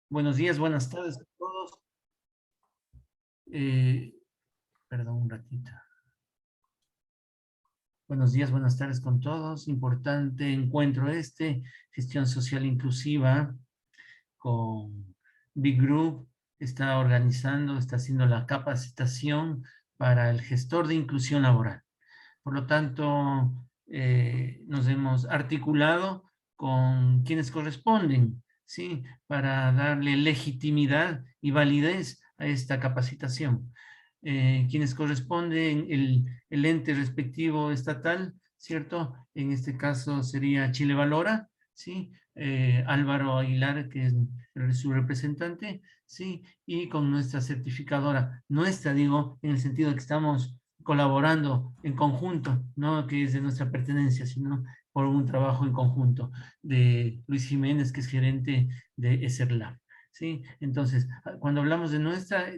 Buenos días, buenas tardes a todos. Eh, Perdón un ratito. Buenos días, buenas tardes con todos. Importante encuentro gestión social inclusiva con Big Group. Está organizando, está haciendo la capacitación para el gestor de inclusión laboral. Por lo tanto, nos hemos articulado con quienes corresponden, ¿sí? Para darle legitimidad y validez a esta capacitación. Quienes corresponden, el ente respectivo estatal, ¿cierto? En este caso sería Chile Valora, ¿sí? Álvaro Aguilar, que es su representante, ¿sí? Y con nuestra certificadora, nuestra, digo, en el sentido de que estamos colaborando en conjunto, no que es de nuestra pertenencia, sino por un trabajo en conjunto de Luis Jiménez, que es gerente de ESERLAB, ¿sí? Entonces, cuando hablamos de nuestra,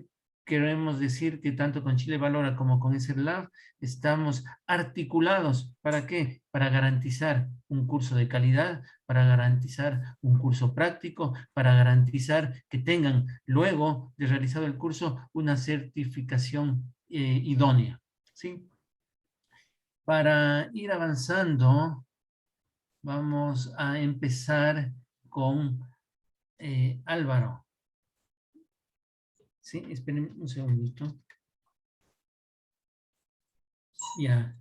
queremos decir que tanto con Chile Valora como con ESERLAB estamos articulados. ¿Para qué? Para garantizar un curso de calidad, para garantizar un curso práctico, para garantizar que tengan luego de realizado el curso una certificación idónea. ¿Sí? Para ir avanzando, vamos a empezar con Álvaro. ¿Sí? Esperen un segundito. Ya,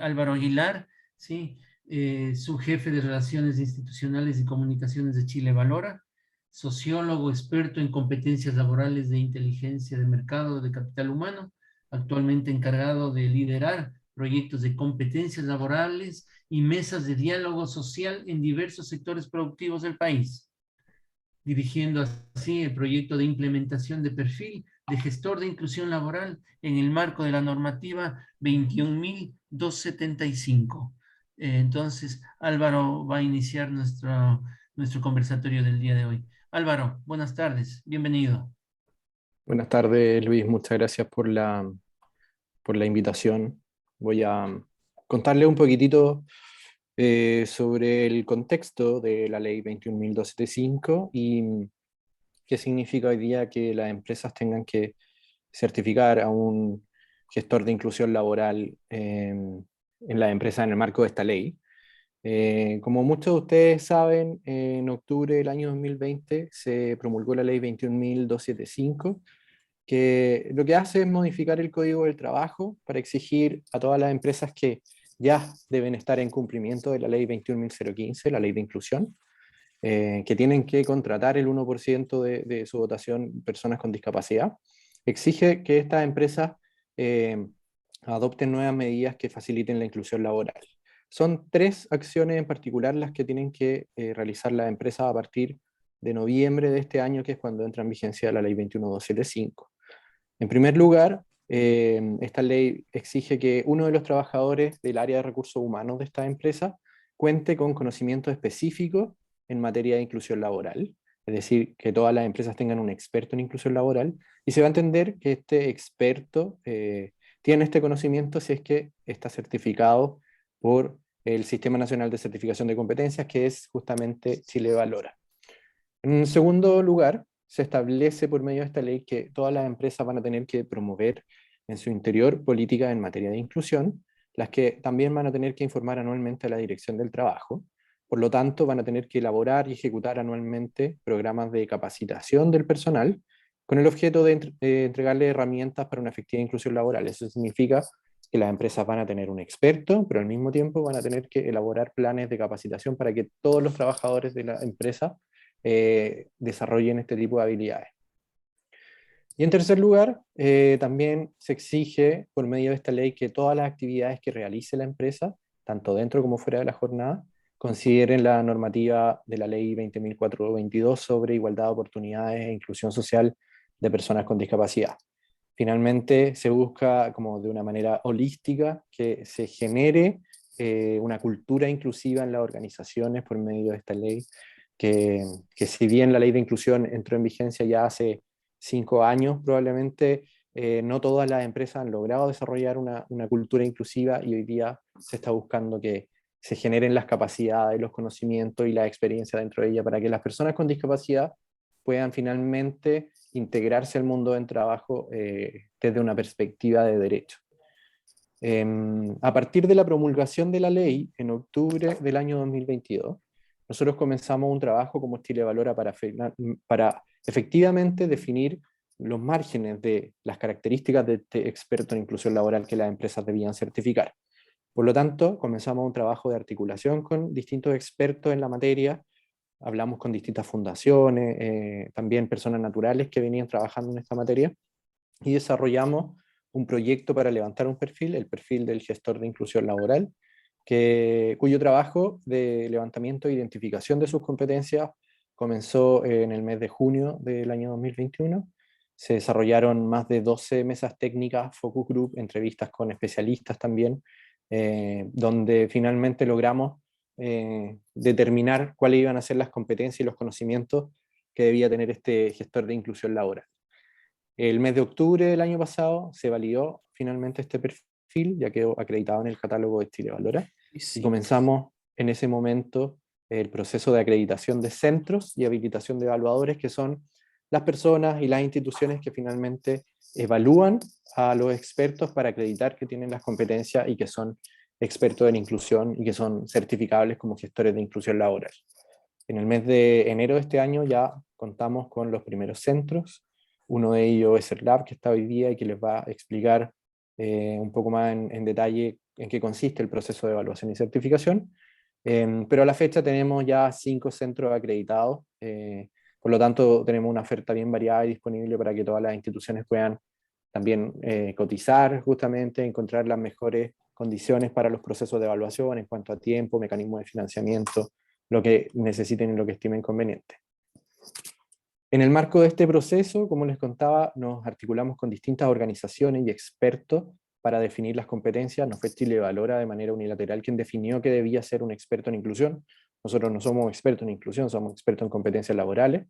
Álvaro Aguilar, ¿sí? Su jefe de Relaciones Institucionales y Comunicaciones de Chile Valora, sociólogo experto en competencias laborales de inteligencia de mercado de capital humano, actualmente encargado de liderar proyectos de competencias laborales y mesas de diálogo social en diversos sectores productivos del país, dirigiendo así el proyecto de implementación de perfil de gestor de inclusión laboral en el marco de la normativa 21.275. Entonces, Álvaro va a iniciar nuestro conversatorio del día de hoy. Álvaro, buenas tardes, bienvenido. Buenas tardes, Luis. Muchas gracias por la invitación. Voy a contarle un poquitito sobre el contexto de la ley 21.275 y qué significa hoy día que las empresas tengan que certificar a un gestor de inclusión laboral en la empresa en el marco de esta ley. Como muchos de ustedes saben, en octubre del año 2020 se promulgó la ley 21.275, que lo que hace es modificar el Código del Trabajo para exigir a todas las empresas que ya deben estar en cumplimiento de la ley 21.015, la ley de inclusión, que tienen que contratar el 1% de su votación personas con discapacidad. Exige que estas empresas eh, adopten nuevas medidas que faciliten la inclusión laboral. Son tres acciones en particular las que tienen que realizar las empresas a partir de noviembre de este año, que es cuando entra en vigencia la ley 21.275. En primer lugar, esta ley exige que uno de los trabajadores del área de recursos humanos de esta empresa cuente con conocimientos específicos en materia de inclusión laboral, es decir, que todas las empresas tengan un experto en inclusión laboral, y se va a entender que este experto tiene este conocimiento si es que está certificado por el Sistema Nacional de Certificación de Competencias, que es justamente Chile Valora. En segundo lugar, se establece por medio de esta ley que todas las empresas van a tener que promover en su interior políticas en materia de inclusión, las que también van a tener que informar anualmente a la Dirección del Trabajo. Por lo tanto, van a tener que elaborar y ejecutar anualmente programas de capacitación del personal con el objeto de entregarle herramientas para una efectiva inclusión laboral. Eso significa que las empresas van a tener un experto, pero al mismo tiempo van a tener que elaborar planes de capacitación para que todos los trabajadores de la empresa desarrollen este tipo de habilidades. Y en tercer lugar, también se exige por medio de esta ley que todas las actividades que realice la empresa, tanto dentro como fuera de la jornada, consideren la normativa de la ley 20.422 sobre igualdad de oportunidades e inclusión social de personas con discapacidad. Finalmente, se busca como de una manera holística que se genere una cultura inclusiva en las organizaciones por medio de esta ley, que si bien la ley de inclusión entró en vigencia ya hace 5 años, probablemente no todas las empresas han logrado desarrollar una cultura inclusiva, y hoy día se está buscando que se generen las capacidades, los conocimientos y la experiencia dentro de ella para que las personas con discapacidad puedan finalmente integrarse al mundo del trabajo desde una perspectiva de derecho. A partir de la promulgación de la ley, en octubre del año 2022, nosotros comenzamos un trabajo como Chile Valora para efectivamente definir los márgenes de las características de este experto en inclusión laboral que las empresas debían certificar. Por lo tanto, comenzamos un trabajo de articulación con distintos expertos en la materia, hablamos con distintas fundaciones, también personas naturales que venían trabajando en esta materia, y desarrollamos un proyecto para levantar un perfil, el perfil del gestor de inclusión laboral, cuyo trabajo de levantamiento e identificación de sus competencias comenzó en el mes de junio del año 2021. Se desarrollaron más de 12 mesas técnicas, focus group, entrevistas con especialistas también, donde finalmente logramos determinar cuáles iban a ser las competencias y los conocimientos que debía tener este gestor de inclusión laboral. El mes de octubre del año pasado se validó finalmente este perfil, ya quedó acreditado en el catálogo de Chile Valora, y comenzamos en ese momento el proceso de acreditación de centros y habilitación de evaluadores, que son las personas y las instituciones que finalmente evalúan a los expertos para acreditar que tienen las competencias y que son expertos en inclusión y que son certificables como gestores de inclusión laboral. En el mes de enero de este año ya contamos con los primeros centros. Uno de ellos es el Lab, que está hoy día y que les va a explicar un poco más en detalle en qué consiste el proceso de evaluación y certificación. Pero a la fecha tenemos ya 5 centros acreditados, por lo tanto tenemos una oferta bien variada y disponible para que todas las instituciones puedan también cotizar justamente, encontrar las mejores condiciones para los procesos de evaluación en cuanto a tiempo, mecanismo de financiamiento, lo que necesiten y lo que estimen conveniente. En el marco de este proceso, como les contaba, nos articulamos con distintas organizaciones y expertos para definir las competencias. No fue Chile Valora de manera unilateral quien definió que debía ser un experto en inclusión. Nosotros no somos expertos en inclusión, somos expertos en competencias laborales.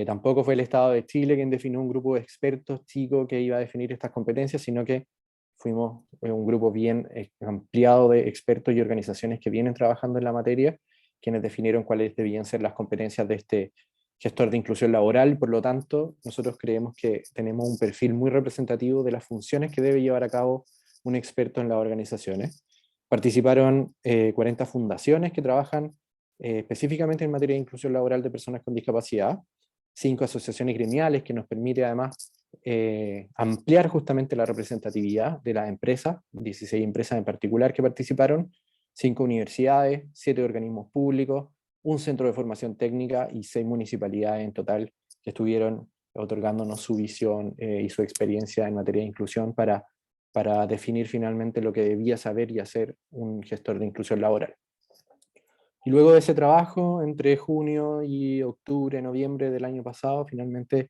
Tampoco fue el Estado de Chile quien definió un grupo de expertos chicos que iba a definir estas competencias, sino que fuimos un grupo bien ampliado de expertos y organizaciones que vienen trabajando en la materia, quienes definieron cuáles debían ser las competencias de este gestor de inclusión laboral. Por lo tanto, nosotros creemos que tenemos un perfil muy representativo de las funciones que debe llevar a cabo un experto en las organizaciones. Participaron 40 fundaciones que trabajan específicamente en materia de inclusión laboral de personas con discapacidad, 5 asociaciones gremiales que nos permite además ampliar justamente la representatividad de las empresas, 16 empresas en particular que participaron, 5 universidades, 7 organismos públicos, un centro de formación técnica y 6 municipalidades en total que estuvieron otorgándonos su visión y su experiencia en materia de inclusión para definir finalmente lo que debía saber y hacer un gestor de inclusión laboral. Y luego de ese trabajo, entre junio y octubre, noviembre del año pasado, finalmente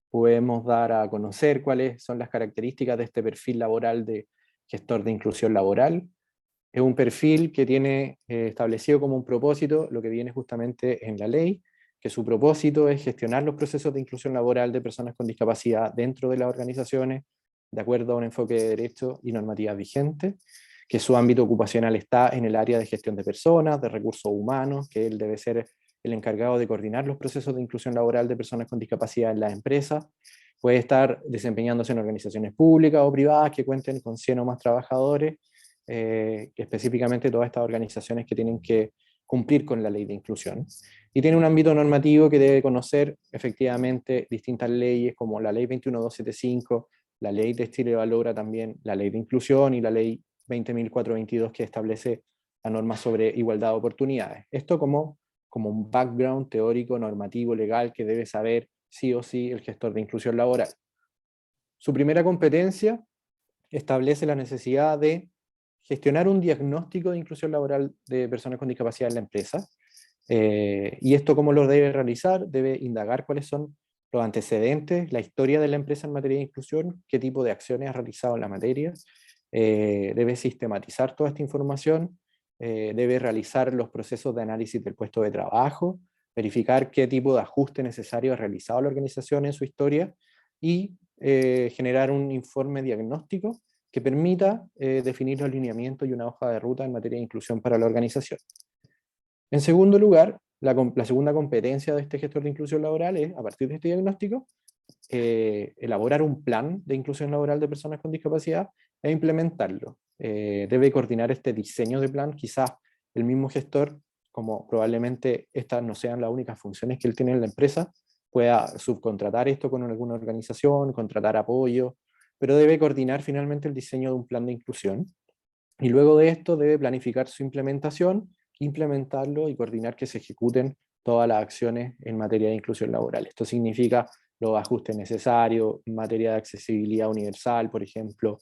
podemos dar a conocer cuáles son las características de este perfil laboral de gestor de inclusión laboral. Es un perfil que tiene establecido como un propósito lo que viene justamente en la ley, que su propósito es gestionar los procesos de inclusión laboral de personas con discapacidad dentro de las organizaciones, de acuerdo a un enfoque de derecho y normativas vigentes, que su ámbito ocupacional está en el área de gestión de personas, de recursos humanos, que él debe ser el encargado de coordinar los procesos de inclusión laboral de personas con discapacidad en las empresas. Puede estar desempeñándose en organizaciones públicas o privadas que cuenten con 100 o más trabajadores, específicamente todas estas organizaciones que tienen que cumplir con la ley de inclusión. Y tiene un ámbito normativo que debe conocer efectivamente distintas leyes como la ley 21275, la ley de Chile Valora también, la ley de inclusión y la ley 20.422 que establece la norma sobre igualdad de oportunidades. Esto como un background teórico, normativo, legal que debe saber sí o sí el gestor de inclusión laboral. Su primera competencia establece la necesidad de gestionar un diagnóstico de inclusión laboral de personas con discapacidad en la empresa. Y esto, ¿cómo lo debe realizar? Debe indagar cuáles son los antecedentes, la historia de la empresa en materia de inclusión, qué tipo de acciones ha realizado en la materia. Debe sistematizar toda esta información, debe realizar los procesos de análisis del puesto de trabajo, verificar qué tipo de ajuste necesario ha realizado la organización en su historia y generar un informe diagnóstico que permita definir los lineamientos y una hoja de ruta en materia de inclusión para la organización. En segundo lugar, La segunda competencia de este gestor de inclusión laboral es, a partir de este diagnóstico, elaborar un plan de inclusión laboral de personas con discapacidad e implementarlo. Debe coordinar este diseño de plan, quizás el mismo gestor, como probablemente estas no sean las únicas funciones que él tiene en la empresa, pueda subcontratar esto con alguna organización, contratar apoyo, pero debe coordinar finalmente el diseño de un plan de inclusión. Y luego de esto debe planificar su implementación, implementarlo y coordinar que se ejecuten todas las acciones en materia de inclusión laboral. Esto significa los ajustes necesarios en materia de accesibilidad universal, por ejemplo,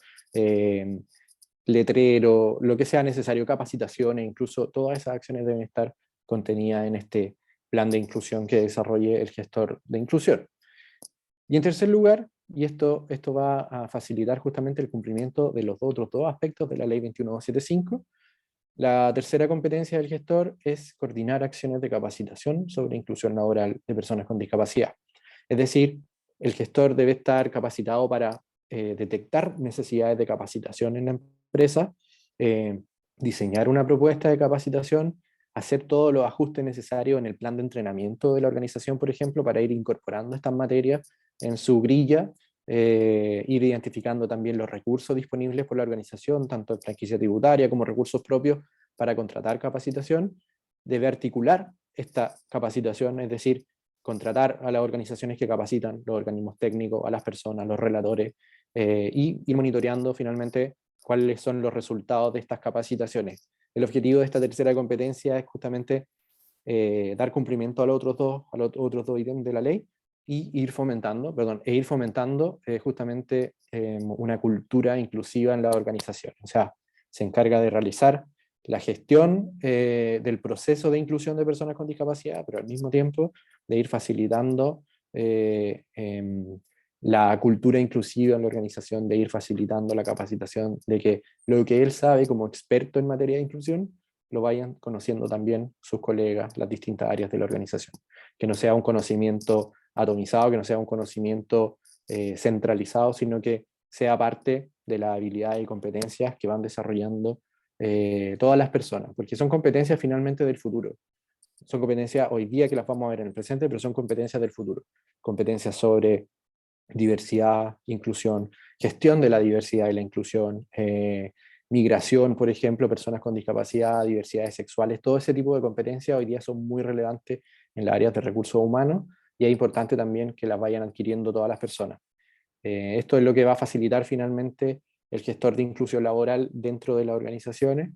letrero, lo que sea necesario, capacitaciones, incluso todas esas acciones deben estar contenidas en este plan de inclusión que desarrolle el gestor de inclusión. Y en tercer lugar, y esto va a facilitar justamente el cumplimiento de los otros dos aspectos de la ley 21275, la tercera competencia del gestor es coordinar acciones de capacitación sobre inclusión laboral de personas con discapacidad. Es decir, el gestor debe estar capacitado para detectar necesidades de capacitación en la empresa, eh, diseñar una propuesta de capacitación, hacer todos los ajustes necesarios en el plan de entrenamiento de la organización, por ejemplo, para ir incorporando estas materias en su grilla, ir identificando también los recursos disponibles por la organización, tanto en franquicia tributaria como recursos propios para contratar capacitación. Debe articular esta capacitación, es decir, contratar a las organizaciones que capacitan, los organismos técnicos, a las personas, los relatores, y ir monitoreando finalmente cuáles son los resultados de estas capacitaciones. El objetivo de esta tercera competencia es justamente dar cumplimiento a los otros dos ítems de la ley y ir fomentando, justamente una cultura inclusiva en la organización. O sea, se encarga de realizar la gestión del proceso de inclusión de personas con discapacidad, pero al mismo tiempo de ir facilitando la cultura inclusiva en la organización, de ir facilitando la capacitación, de que lo que él sabe como experto en materia de inclusión lo vayan conociendo también sus colegas, las distintas áreas de la organización. Que no sea un conocimiento atomizado, que no sea un conocimiento centralizado, sino que sea parte de las habilidades y competencias que van desarrollando todas las personas, porque son competencias finalmente del futuro. Son competencias hoy día que las vamos a ver en el presente, pero son competencias del futuro. Competencias sobre diversidad, inclusión, gestión de la diversidad y la inclusión, migración, por ejemplo, personas con discapacidad, diversidades sexuales, todo ese tipo de competencias hoy día son muy relevantes en las áreas de recursos humanos y es importante también que las vayan adquiriendo todas las personas. Esto es lo que va a facilitar finalmente el gestor de inclusión laboral dentro de las organizaciones.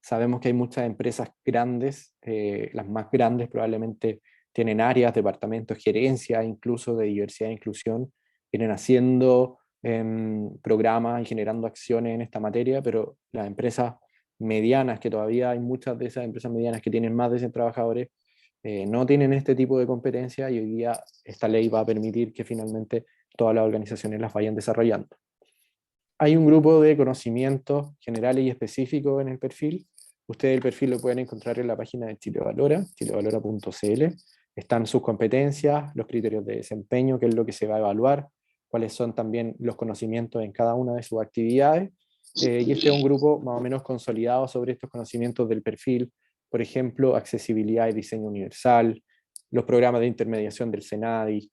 Sabemos que hay muchas empresas grandes, las más grandes probablemente tienen áreas, departamentos, gerencias, incluso de diversidad e inclusión, vienen haciendo programas y generando acciones en esta materia, pero las empresas medianas, que todavía hay muchas de esas empresas medianas que tienen más de 100 trabajadores, no tienen este tipo de competencia y hoy día esta ley va a permitir que finalmente todas las organizaciones las vayan desarrollando. Hay un grupo de conocimientos generales y específicos en el perfil. Ustedes el perfil lo pueden encontrar en la página de Chile Valora, chilevalora.cl. Están sus competencias, los criterios de desempeño, qué es lo que se va a evaluar, cuáles son también los conocimientos en cada una de sus actividades. Y este es un grupo más o menos consolidado sobre estos conocimientos del perfil, por ejemplo, accesibilidad y diseño universal, los programas de intermediación del SENADI,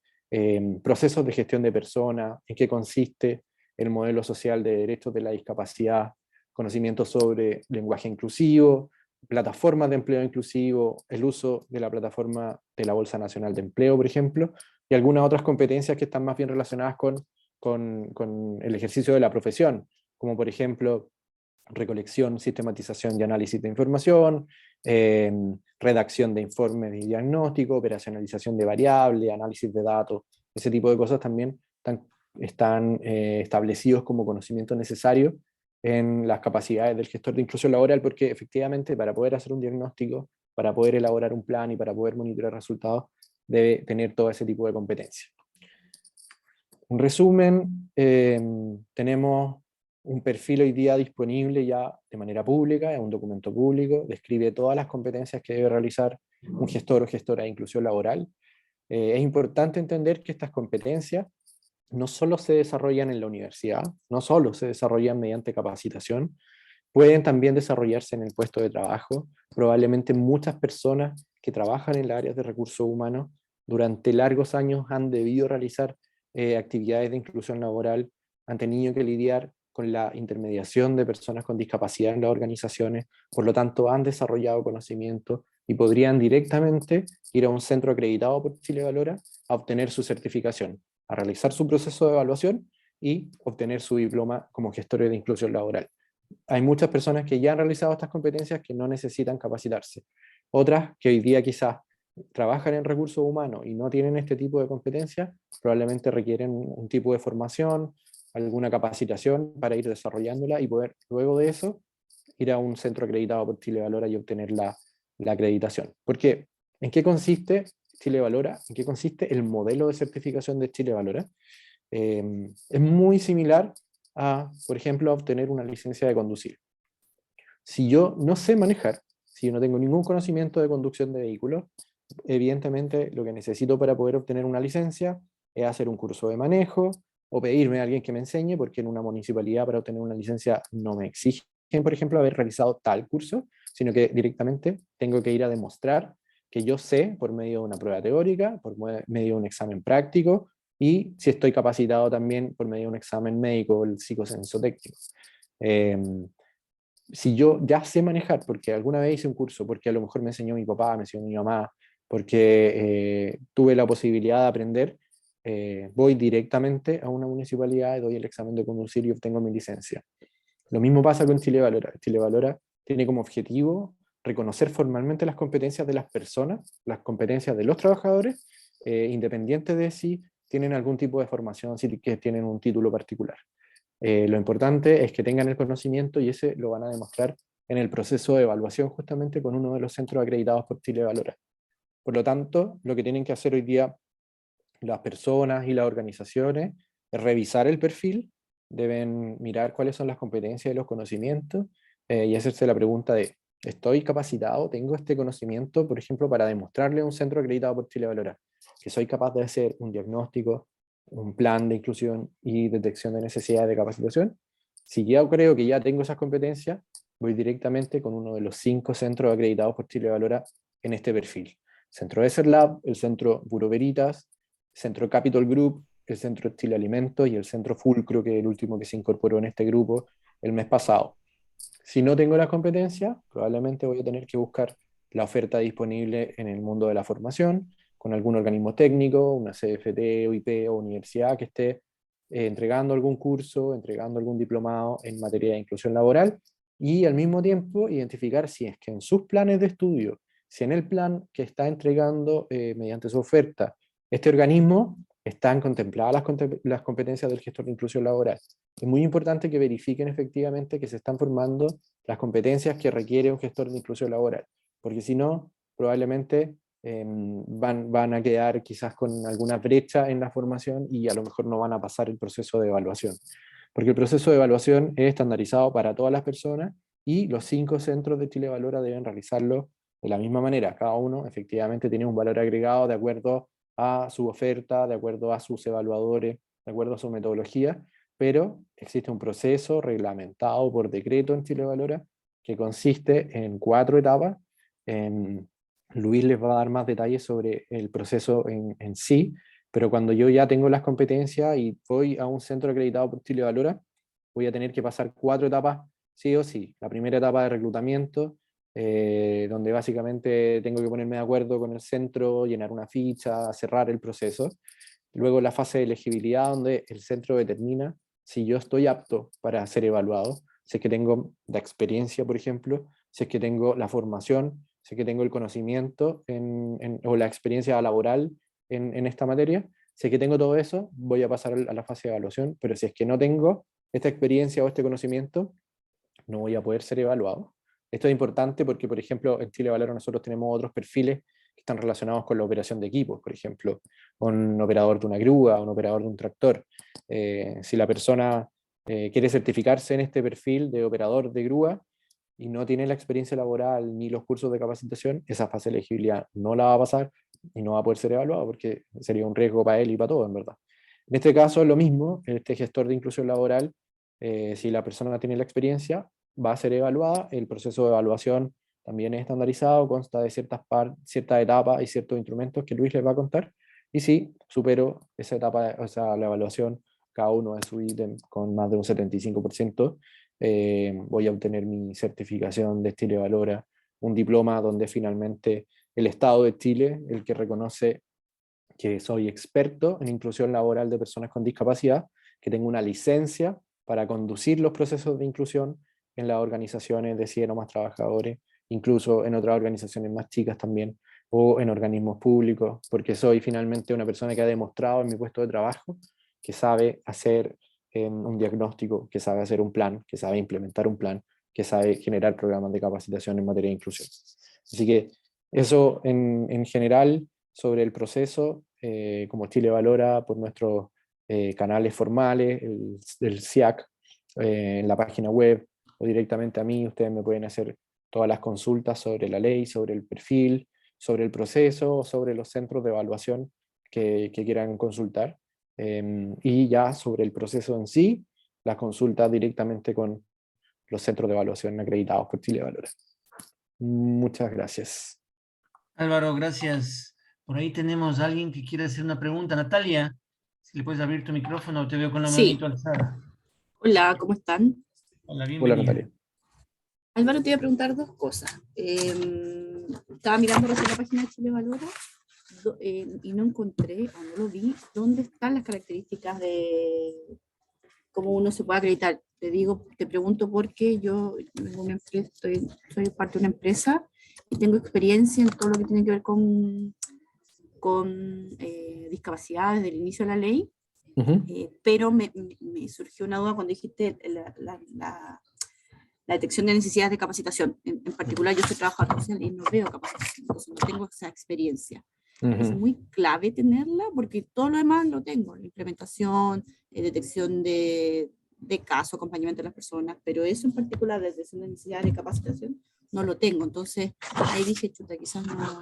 procesos de gestión de personas, en qué consiste el modelo social de derechos de la discapacidad, conocimientos sobre lenguaje inclusivo, plataformas de empleo inclusivo, el uso de la plataforma de la Bolsa Nacional de Empleo, por ejemplo, y algunas otras competencias que están más bien relacionadas con el ejercicio de la profesión, como por ejemplo recolección, sistematización y análisis de información, redacción de informes y diagnóstico, operacionalización de variables, análisis de datos, ese tipo de cosas también están establecidos como conocimiento necesario en las capacidades del gestor de inclusión laboral, porque efectivamente para poder hacer un diagnóstico, para poder elaborar un plan y para poder monitorear resultados, debe tener todo ese tipo de competencias. En resumen, tenemos un perfil hoy día disponible ya de manera pública, es un documento público, describe todas las competencias que debe realizar un gestor o gestora de inclusión laboral. Es importante entender que estas competencias no solo se desarrollan en la universidad, no solo se desarrollan mediante capacitación, pueden también desarrollarse en el puesto de trabajo. Probablemente muchas personas que trabajan en las áreas de recursos humanos durante largos años han debido realizar actividades de inclusión laboral, han tenido que lidiar con la intermediación de personas con discapacidad en las organizaciones, por lo tanto han desarrollado conocimiento y podrían directamente ir a un centro acreditado por Chile Valora a obtener su certificación, a realizar su proceso de evaluación y obtener su diploma como gestores de inclusión laboral. Hay muchas personas que ya han realizado estas competencias que no necesitan capacitarse. Otras que hoy día quizás trabajan en recursos humanos y no tienen este tipo de competencias, probablemente requieren un tipo de formación, alguna capacitación para ir desarrollándola y poder luego de eso ir a un centro acreditado por Chile Valora y obtener la acreditación. Porque, ¿en qué consiste Chile Valora? ¿En qué consiste el modelo de certificación de Chile Valora? Es muy similar a, por ejemplo, obtener una licencia de conducir. Si yo no sé manejar, si yo no tengo ningún conocimiento de conducción de vehículos, evidentemente lo que necesito para poder obtener una licencia es hacer un curso de manejo o pedirme a alguien que me enseñe, porque en una municipalidad para obtener una licencia no me exigen, por ejemplo, haber realizado tal curso, sino que directamente tengo que ir a demostrar que yo sé por medio de una prueba teórica, por medio de un examen práctico y si estoy capacitado también por medio de un examen médico, el psicosensotécnico. Eh, si yo ya sé manejar, porque alguna vez hice un curso, porque a lo mejor me enseñó mi papá, me enseñó mi mamá, porque tuve la posibilidad de aprender, voy directamente a una municipalidad, doy el examen de conducir y obtengo mi licencia. Lo mismo pasa con Chile Valora. Chile Valora tiene como objetivo reconocer formalmente las competencias de las personas, las competencias de los trabajadores, independientes de si tienen algún tipo de formación, si que tienen un título particular. Lo importante es que tengan el conocimiento y ese lo van a demostrar en el proceso de evaluación justamente con uno de los centros acreditados por Chile Valora. Por lo tanto, lo que tienen que hacer hoy día las personas y las organizaciones es revisar el perfil, deben mirar cuáles son las competencias y los conocimientos y hacerse la pregunta de, ¿estoy capacitado? ¿Tengo este conocimiento, por ejemplo, para demostrarle a un centro acreditado por Chile Valora que soy capaz de hacer un diagnóstico, un plan de inclusión y detección de necesidades de capacitación? Si ya creo que ya tengo esas competencias, voy directamente con uno de los 5 centros acreditados por Chile Valora en este perfil. Centro ESERLab, el Centro Bureau Veritas, Centro Capital Group, el Centro Chile Alimentos y el Centro Fulcro, que es el último que se incorporó en este grupo el mes pasado. Si no tengo la competencia, probablemente voy a tener que buscar la oferta disponible en el mundo de la formación, con algún organismo técnico, una CFT, OIP o universidad que esté entregando algún curso, entregando algún diplomado en materia de inclusión laboral, y al mismo tiempo identificar si es que en sus planes de estudio, si en el plan que está entregando mediante su oferta, este organismo están contempladas las competencias del gestor de inclusión laboral. Es muy importante que verifiquen efectivamente que se están formando las competencias que requiere un gestor de inclusión laboral, porque si no, probablemente van a quedar quizás con alguna brecha en la formación y a lo mejor no van a pasar el proceso de evaluación. Porque el proceso de evaluación es estandarizado para todas las personas y los 5 centros de Chile Valora deben realizarlo de la misma manera. Cada uno efectivamente tiene un valor agregado de acuerdo a su oferta, de acuerdo a sus evaluadores, de acuerdo a su metodología, pero existe un proceso reglamentado por decreto en Chile Valora que consiste en 4 etapas. Luis les va a dar más detalles sobre el proceso en sí, pero cuando yo ya tengo las competencias y voy a un centro acreditado por Chile Valora, voy a tener que pasar 4 etapas sí o sí. La primera etapa de reclutamiento, donde básicamente tengo que ponerme de acuerdo con el centro, llenar una ficha, cerrar el proceso. Luego la fase de elegibilidad, donde el centro determina si yo estoy apto para ser evaluado, si es que tengo la experiencia, por ejemplo, si es que tengo la formación, si es que tengo el conocimiento o la experiencia laboral en esta materia. Si es que tengo todo eso, voy a pasar a la fase de evaluación, pero si es que no tengo esta experiencia o este conocimiento, no voy a poder ser evaluado. Esto es importante porque, por ejemplo, en Chile Valora nosotros tenemos otros perfiles que están relacionados con la operación de equipos, por ejemplo, un operador de una grúa, un operador de un tractor. Si la persona quiere certificarse en este perfil de operador de grúa y no tiene la experiencia laboral ni los cursos de capacitación, esa fase de elegibilidad no la va a pasar y no va a poder ser evaluado porque sería un riesgo para él y para todo, en verdad. En este caso es lo mismo, este gestor de inclusión laboral, si la persona tiene la experiencia, va a ser evaluada. El proceso de evaluación también es estandarizado, consta de ciertas etapas y ciertos instrumentos que Luis les va a contar. Y si supero esa etapa, o sea, la evaluación, cada uno de su ítem con más de un 75%, voy a obtener mi certificación de Chile Valora, un diploma donde finalmente el Estado de Chile, el que reconoce que soy experto en inclusión laboral de personas con discapacidad, que tengo una licencia para conducir los procesos de inclusión en las organizaciones de 100 o más trabajadores, incluso en otras organizaciones más chicas también, o en organismos públicos, porque soy finalmente una persona que ha demostrado en mi puesto de trabajo que sabe hacer un diagnóstico, que sabe hacer un plan, que sabe implementar un plan, que sabe generar programas de capacitación en materia de inclusión. Así que eso en general sobre el proceso, como Chile Valora, por nuestros canales formales, el CIAC, en la página web, o directamente a mí, ustedes me pueden hacer todas las consultas sobre la ley, sobre el perfil, sobre el proceso, sobre los centros de evaluación que quieran consultar, y ya sobre el proceso en sí, las consultas directamente con los centros de evaluación acreditados por Chile Valora. Muchas gracias. Álvaro, gracias. Por ahí tenemos a alguien que quiere hacer una pregunta. Natalia, si le puedes abrir tu micrófono, te veo con la manito Sí, alzada. hola, ¿cómo están? Hola, Hola, bienvenida. Natalia. Álvaro, te voy a preguntar dos cosas. Estaba mirando recién la página de Chile Valora y no encontré, o no lo vi, dónde están las características de cómo uno se puede acreditar. Te digo, te pregunto porque yo tengo una empresa, soy parte de una empresa y tengo experiencia en todo lo que tiene que ver con discapacidad desde el inicio de la ley, pero me surgió una duda cuando dijiste la detección de necesidades de capacitación. En particular, yo soy trabajador social y no veo capacitación, entonces no tengo esa experiencia. Es muy clave tenerla porque todo lo demás lo tengo, la implementación, detección de casos, acompañamiento de las personas, pero eso en particular, la detección de necesidades de capacitación, no lo tengo. Entonces, ahí dije, chuta, quizás no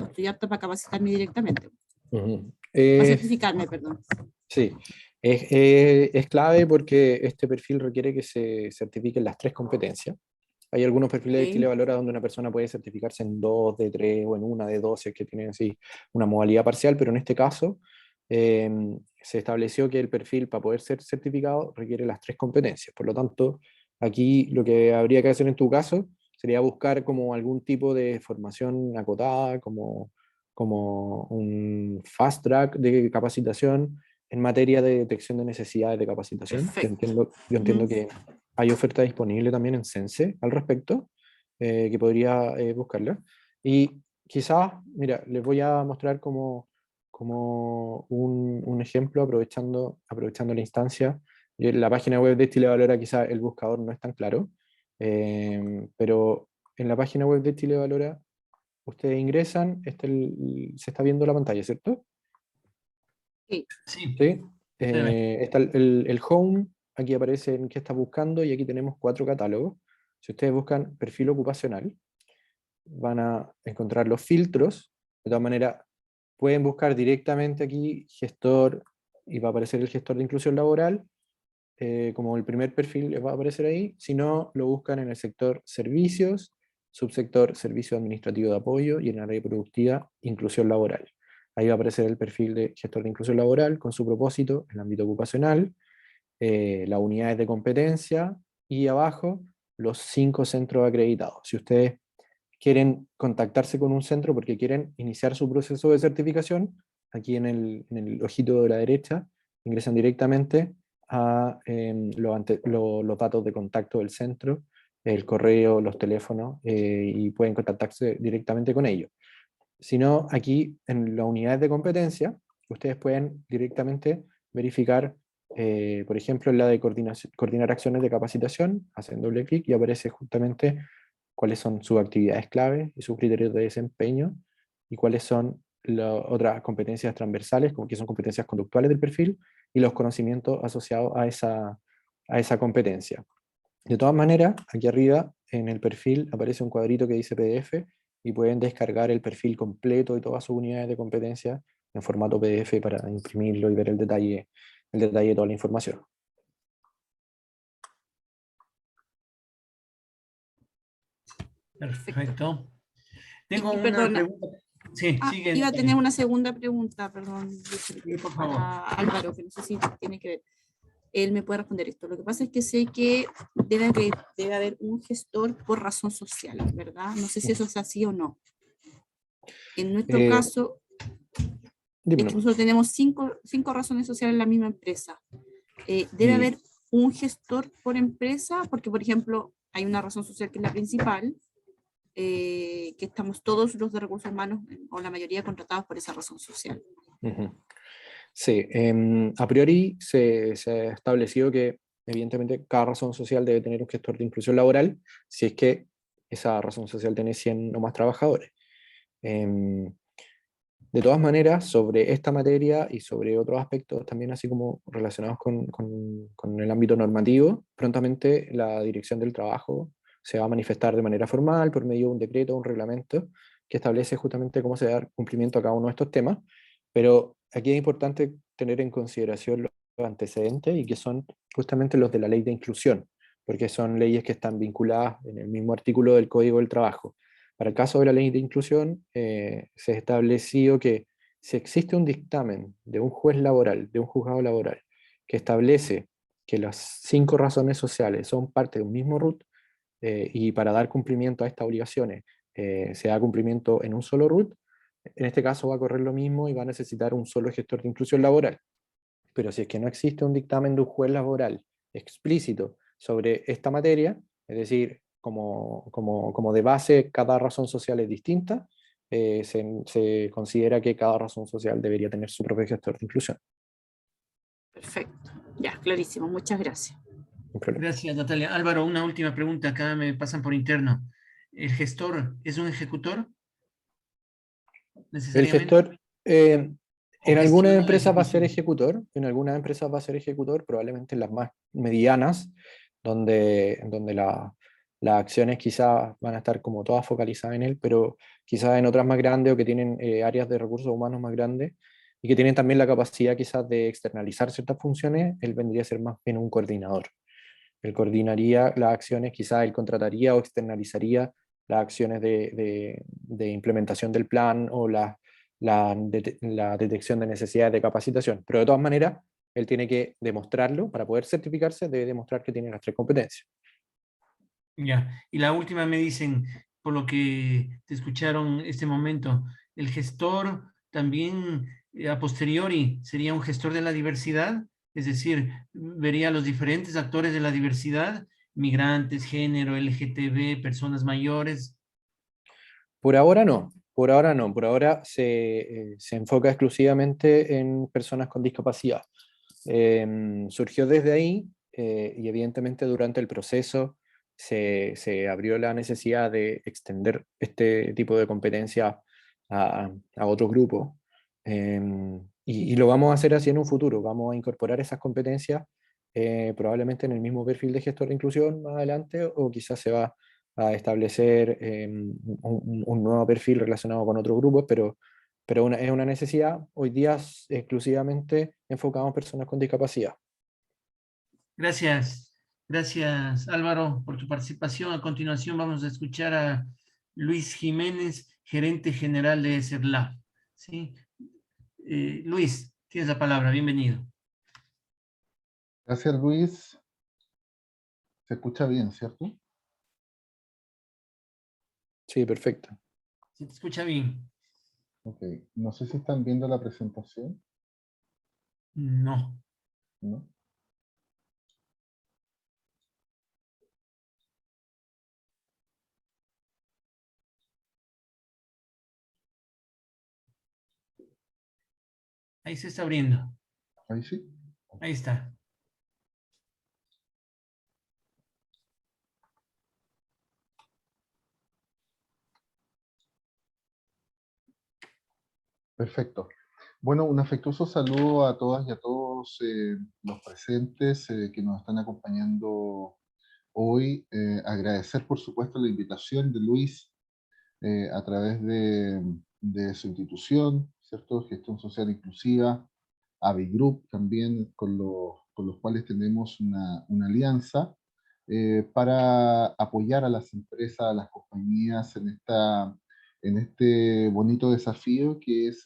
estoy apta para capacitarme directamente, para certificarme, perdón. Sí, es clave porque este perfil requiere que se certifiquen las 3 competencias. Hay algunos perfiles de Chile Okay. Valora donde una persona puede certificarse en 2 de 3 o en una de 12 que tienen así una modalidad parcial, pero en este caso eh, se estableció que el perfil para poder ser certificado requiere las 3 competencias. Por lo tanto, aquí lo que habría que hacer en tu caso sería buscar como algún tipo de formación acotada, como un fast track de capacitación en materia de detección de necesidades de capacitación. Perfecto. Yo entiendo que hay oferta disponible también en Sense al respecto, que podría buscarla. Y quizás, mira, les voy a mostrar como un ejemplo aprovechando la instancia. En la página web de Chile Valora quizás el buscador no es tan claro, pero en la página web de Chile Valora ustedes ingresan, se está viendo la pantalla, ¿cierto? Sí. Sí, Sí. se ve. Está el home, aquí aparece en qué está buscando y aquí tenemos 4 catálogos. Si ustedes buscan perfil ocupacional, van a encontrar los filtros. De todas maneras, pueden buscar directamente aquí gestor y va a aparecer el gestor de inclusión laboral. Como el primer perfil les va a aparecer ahí. Si no, lo buscan en el sector servicios, subsector servicio administrativo de apoyo y en el área productiva inclusión laboral. Ahí va a aparecer el perfil de gestor de inclusión laboral con su propósito, el ámbito ocupacional, las unidades de competencia y abajo los 5 centros acreditados. Si ustedes quieren contactarse con un centro porque quieren iniciar su proceso de certificación, aquí en el ojito de la derecha, ingresan directamente a los datos de contacto del centro, el correo, los teléfonos, y pueden contactarse directamente con ellos. Si no, aquí en las unidades de competencia, ustedes pueden directamente verificar, por ejemplo, en la de coordinar acciones de capacitación, hacen doble clic y aparece justamente cuáles son sus actividades clave y sus criterios de desempeño y cuáles son las otras competencias transversales, como que son competencias conductuales del perfil y los conocimientos asociados a esa competencia. De todas maneras, aquí arriba en el perfil aparece un cuadrito que dice PDF y pueden descargar el perfil completo y todas sus unidades de competencia en formato PDF para imprimirlo y ver el detalle de toda la información. Perfecto. Tengo Y una perdona, pregunta. Sí, sigue. iba a tener Natalia. una segunda pregunta, perdón, Sí, por favor. para Álvaro, que no sé si tiene que ver. Él me puede responder esto. Lo que pasa es que sé que debe haber un gestor por razón social, ¿verdad? No sé si eso es así o no. En nuestro Eh, caso, de Dime hecho, nomás. nosotros tenemos cinco razones sociales en la misma empresa. Debe Y haber un gestor por empresa, porque, por ejemplo, hay una razón social que es la principal, que estamos todos los de recursos humanos, o la mayoría, contratados por esa razón social. ujú. Sí, a priori se ha establecido que evidentemente cada razón social debe tener un gestor de inclusión laboral si es que esa razón social tiene 100 o más trabajadores. Em, de todas maneras, sobre esta materia y sobre otros aspectos también así como relacionados con el ámbito normativo, prontamente la Dirección del Trabajo se va a manifestar de manera formal por medio de un decreto o un reglamento que establece justamente cómo se da cumplimiento a cada uno de estos temas, pero aquí es importante tener en consideración los antecedentes y que son justamente los de la ley de inclusión, porque son leyes que están vinculadas en el mismo artículo del Código del Trabajo. Para el caso de la ley de inclusión, se ha establecido que si existe un dictamen de un juez laboral, de un juzgado laboral, que establece que las 5 razones sociales son parte de un mismo RUT, y para dar cumplimiento a estas obligaciones se da cumplimiento en un solo RUT, en este caso va a correr lo mismo y va a necesitar un solo gestor de inclusión laboral. Pero si es que no existe un dictamen de un juez laboral explícito sobre esta materia, es decir, como de base cada razón social es distinta, se considera que cada razón social debería tener su propio gestor de inclusión. Perfecto. Ya, clarísimo. Muchas gracias. Sin problema. Gracias, Natalia. Álvaro, una última pregunta. Acá me pasan por interno. ¿El gestor es un ejecutor El necesariamente? gestor, ¿O en algunas gestiona la empresas va a ser ejecución? ejecutor, en algunas empresas va a ser ejecutor, probablemente en las más medianas, donde las acciones quizás van a estar como todas focalizadas en él, pero quizás en otras más grandes o que tienen áreas de recursos humanos más grandes y que tienen también la capacidad quizás de externalizar ciertas funciones, él vendría a ser más bien un coordinador. Él coordinaría las acciones, quizás él contrataría o externalizaría las acciones de implementación del plan o la detección de necesidades de capacitación. Pero de todas maneras, él tiene que demostrarlo, para poder certificarse, debe demostrar que tiene las 3 competencias. Ya. Y la última me dicen, por lo que te escucharon este momento, el gestor también a posteriori sería un gestor de la diversidad, es decir, vería a los diferentes actores de la diversidad, migrantes, género, LGTB, personas mayores. Por ahora no, por ahora no, por ahora se enfoca exclusivamente en personas con discapacidad. Surgió desde ahí y evidentemente durante el proceso se abrió la necesidad de extender este tipo de competencia a otros grupos. Y lo vamos a hacer así en un futuro, vamos a incorporar esas competencias probablemente en el mismo perfil de gestor de inclusión más adelante o quizás se va a establecer un nuevo perfil relacionado con otros grupos, pero es una necesidad hoy día exclusivamente enfocado en personas con discapacidad. Gracias, gracias Álvaro por tu participación. A continuación vamos a escuchar a Luis Jiménez, gerente general de CERLA. ¿Sí? Luis, tienes la palabra, bienvenido. Gracias, Luis. Se escucha bien, ¿cierto? Sí, perfecto. ¿Se te escucha bien? Ok. No sé si están viendo la presentación, No. ¿no? Ahí se está abriendo. Ahí sí. Ahí está. Perfecto. Bueno, un afectuoso saludo a todas y a todos los presentes que nos están acompañando hoy. Agradecer, por supuesto, la invitación de Luis a través de su institución, ¿cierto? Gestión Social Inclusiva, AVI Group también, con los cuales tenemos una alianza para apoyar a las empresas, a las compañías en este bonito desafío que es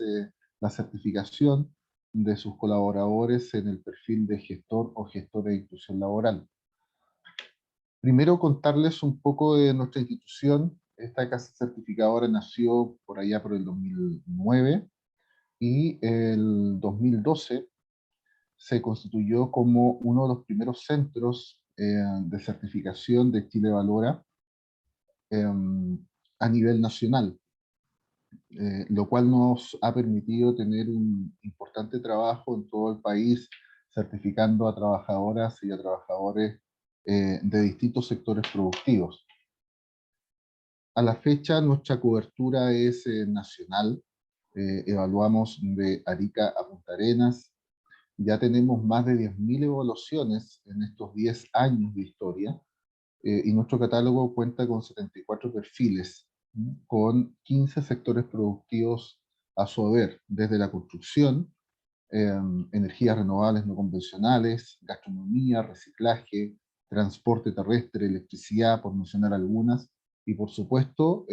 la certificación de sus colaboradores en el perfil de gestor o gestora de inclusión laboral. Primero contarles un poco de nuestra institución. Esta casa certificadora nació por allá por el 2009 y el 2012 se constituyó como uno de los primeros centros de certificación de Chile Valora a nivel nacional, lo cual nos ha permitido tener un importante trabajo en todo el país, certificando a trabajadoras y a trabajadores de distintos sectores productivos. A la fecha, nuestra cobertura es nacional. Evaluamos de Arica a Punta Arenas. Ya tenemos más de 10.000 evaluaciones en estos 10 años de historia, y nuestro catálogo cuenta con 74 perfiles, con 15 sectores productivos a su haber, desde la construcción, energías renovables no convencionales, gastronomía, reciclaje, transporte terrestre, electricidad, por mencionar algunas, y por supuesto,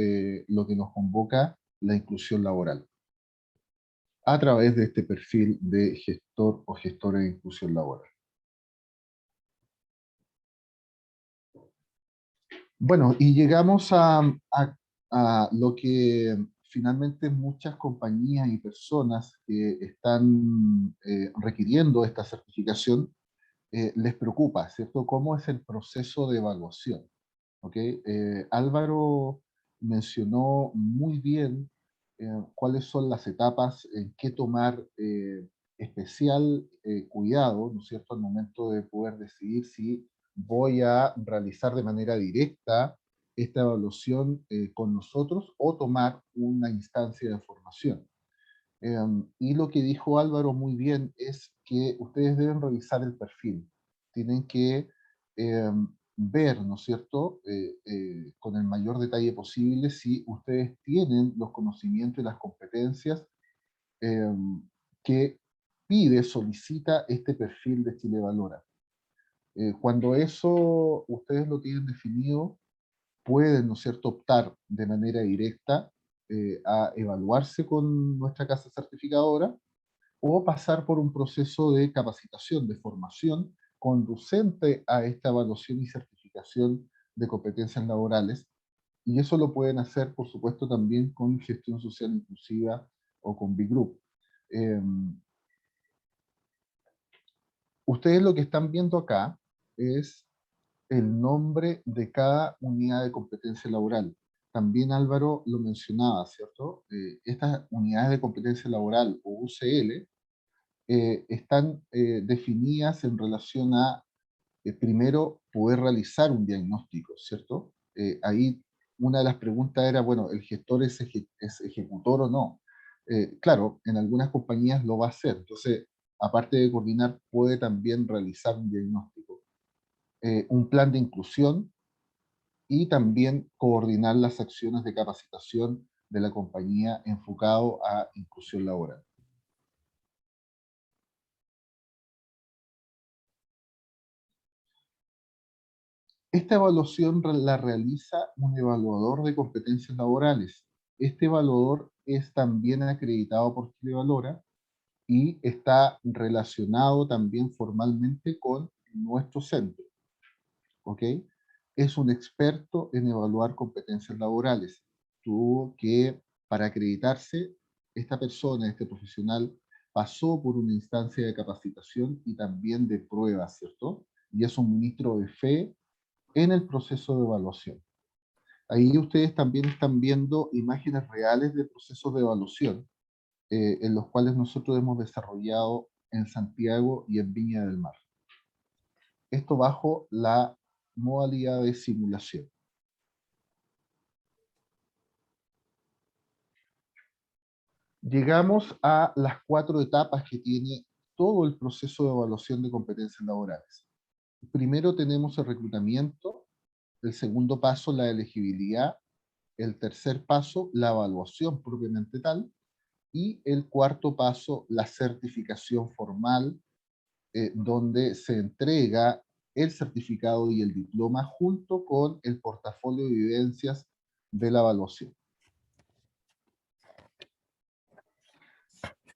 lo que nos convoca, la inclusión laboral, a través de este perfil de gestor o gestora de inclusión laboral. Bueno, y llegamos a lo que finalmente muchas compañías y personas que están requiriendo esta certificación les preocupa, ¿cierto? ¿Cómo es el proceso de evaluación? ¿Ok? Álvaro mencionó muy bien cuáles son las etapas en que tomar especial cuidado, ¿no es cierto?, al momento de poder decidir si voy a realizar de manera directa esta evaluación con nosotros o tomar una instancia de formación. Y lo que dijo Álvaro muy bien es que ustedes deben revisar el perfil. Tienen que ver, ¿no es cierto?, con el mayor detalle posible si ustedes tienen los conocimientos y las competencias que pide, solicita este perfil de Chile Valora. Cuando eso ustedes lo tienen definido, pueden, ¿no es cierto?, optar de manera directa a evaluarse con nuestra casa certificadora o pasar por un proceso de capacitación, de formación conducente a esta evaluación y certificación de competencias laborales. Y eso lo pueden hacer, por supuesto, también con gestión social inclusiva o con B-Group. Ustedes lo que están viendo acá es el nombre de cada unidad de competencia laboral. También Álvaro lo mencionaba, ¿cierto? Estas unidades de competencia laboral, o UCL, están definidas en relación a, primero, poder realizar un diagnóstico, ¿cierto? Ahí una de las preguntas era, bueno, ¿el gestor es ejecutor o no? Claro, en algunas compañías lo va a hacer, entonces, aparte de coordinar, puede también realizar un diagnóstico. Un plan de inclusión y también coordinar las acciones de capacitación de la compañía enfocado a inclusión laboral. Esta evaluación la realiza un evaluador de competencias laborales. Este evaluador es también acreditado por Chile Valora y está relacionado también formalmente con nuestro centro. ¿Ok? Es un experto en evaluar competencias laborales. Tuvo que, para acreditarse, esta persona, este profesional, pasó por una instancia de capacitación y también de pruebas, ¿cierto? Y es un ministro de fe en el proceso de evaluación. Ahí ustedes también están viendo imágenes reales de procesos de evaluación en los cuales nosotros hemos desarrollado en Santiago y en Viña del Mar. Esto bajo la modalidad de simulación. Llegamos a las 4 etapas que tiene todo el proceso de evaluación de competencias laborales. Primero tenemos el reclutamiento, el segundo paso la elegibilidad, el tercer paso la evaluación propiamente tal, y el cuarto paso la certificación formal, donde se entrega el certificado y el diploma junto con el portafolio de evidencias de la evaluación.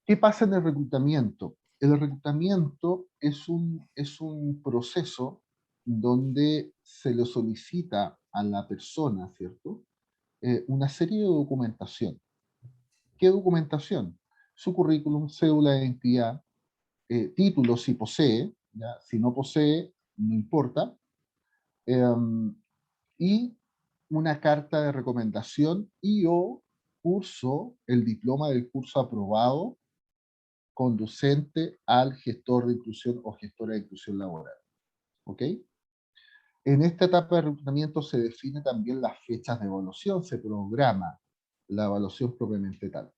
¿Qué pasa en el reclutamiento? El reclutamiento es un proceso donde se le solicita a la persona, ¿cierto? Una serie de documentación. ¿Qué documentación? Su currículum, cédula de identidad, título si posee, ¿ya? Si no posee, no importa, y una carta de recomendación y o curso, el diploma del curso aprobado conducente al gestor de inclusión o gestora de inclusión laboral. ¿Ok? En esta etapa de reclutamiento se define también las fechas de evaluación, se programa la evaluación propiamente tal.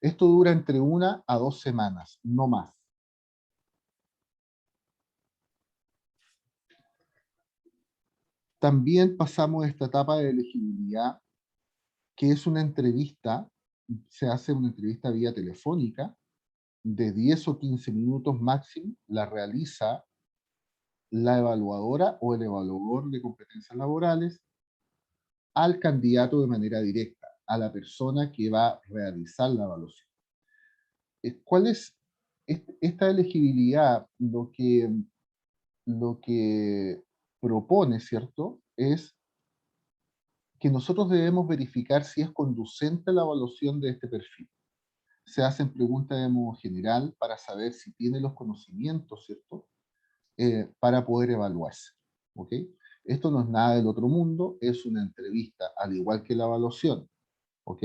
Esto dura entre 1 a 2 semanas, no más. También pasamos a esta etapa de elegibilidad, que es una entrevista, se hace una entrevista vía telefónica, de 10 o 15 minutos máximo, la realiza la evaluadora o el evaluador de competencias laborales al candidato de manera directa, a la persona que va a realizar la evaluación. ¿Cuál es esta elegibilidad? Lo que propone, ¿cierto?, es que nosotros debemos verificar si es conducente la evaluación de este perfil. Se hacen preguntas de modo general para saber si tiene los conocimientos, ¿cierto?, para poder evaluarse. ¿Ok? Esto no es nada del otro mundo, es una entrevista, al igual que la evaluación. ¿Ok?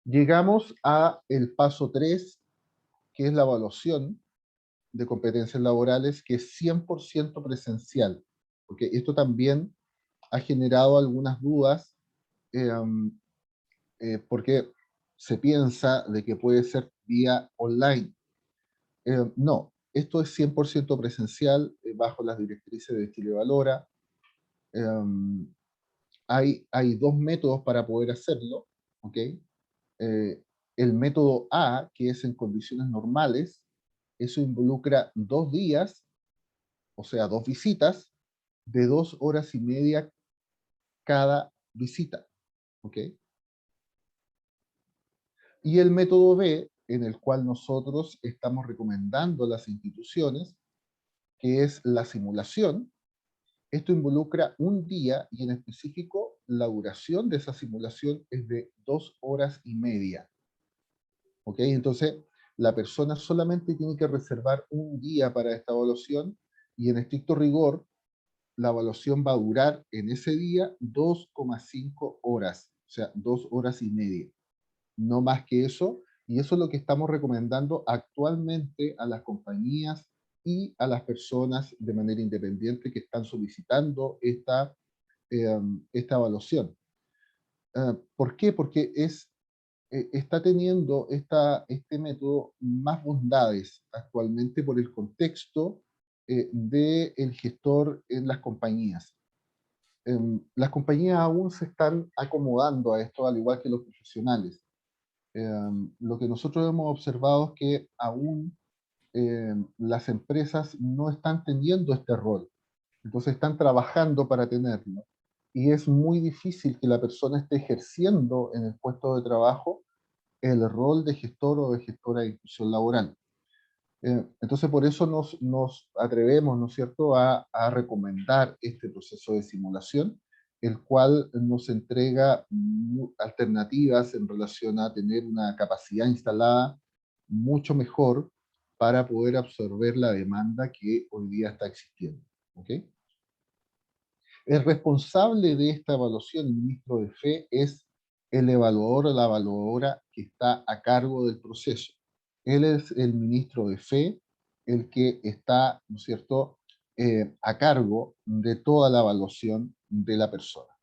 Llegamos a el paso 3, que es la evaluación de competencias laborales, que es 100% presencial. Porque esto también ha generado algunas dudas, porque se piensa de que puede ser vía online. No, esto es 100% presencial, bajo las directrices de Chile Valora. Hay dos métodos para poder hacerlo, ¿ok? El método A, que es en condiciones normales, eso involucra 2 días, o sea, 2 visitas, de 2 horas y media cada visita, ¿ok? Y el método B, en el cual nosotros estamos recomendando a las instituciones, que es la simulación. Esto involucra un día y en específico la duración de esa simulación es de 2 horas y media. ¿Ok? Entonces, la persona solamente tiene que reservar un día para esta evaluación y en estricto rigor, la evaluación va a durar en ese día 2,5 horas, o sea, 2 horas y media. No más que eso, y eso es lo que estamos recomendando actualmente a las compañías y a las personas de manera independiente que están solicitando esta evaluación. ¿Por qué? Porque está teniendo este método más bondades actualmente por el contexto del gestor en las compañías. Las compañías aún se están acomodando a esto, al igual que los profesionales. Lo que nosotros hemos observado es que aún las empresas no están teniendo este rol. Entonces están trabajando para tenerlo. Y es muy difícil que la persona esté ejerciendo en el puesto de trabajo el rol de gestor o de gestora de inclusión laboral. Entonces por eso nos atrevemos, ¿no es cierto?, a recomendar este proceso de simulación, el cual nos entrega alternativas en relación a tener una capacidad instalada mucho mejor para poder absorber la demanda que hoy día está existiendo. ¿Ok? El responsable de esta evaluación, el ministro de Fe, es el evaluador o la evaluadora que está a cargo del proceso. Él es el ministro de Fe, el que está, ¿no es cierto?, a cargo de toda la evaluación de la persona.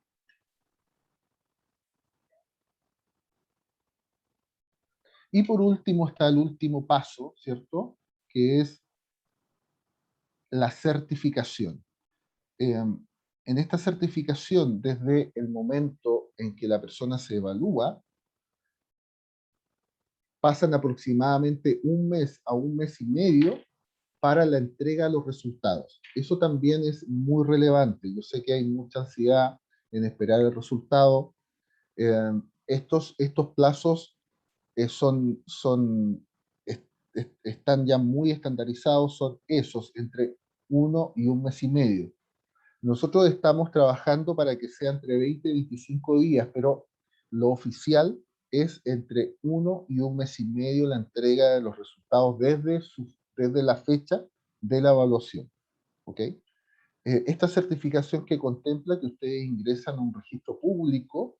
Y por último está el último paso, ¿cierto?, que es la certificación. En esta certificación, desde el momento en que la persona se evalúa, pasan aproximadamente un mes a un mes y medio para la entrega de los resultados. Eso también es muy relevante. Yo sé que hay mucha ansiedad en esperar el resultado. Estos plazos están ya muy estandarizados, son esos, entre 1 y 1 mes y medio. Nosotros estamos trabajando para que sea entre 20 y 25 días, pero lo oficial es entre 1 y 1 mes y medio la entrega de los resultados desde la fecha de la evaluación. ¿Ok? Esta certificación que contempla que ustedes ingresan a un registro público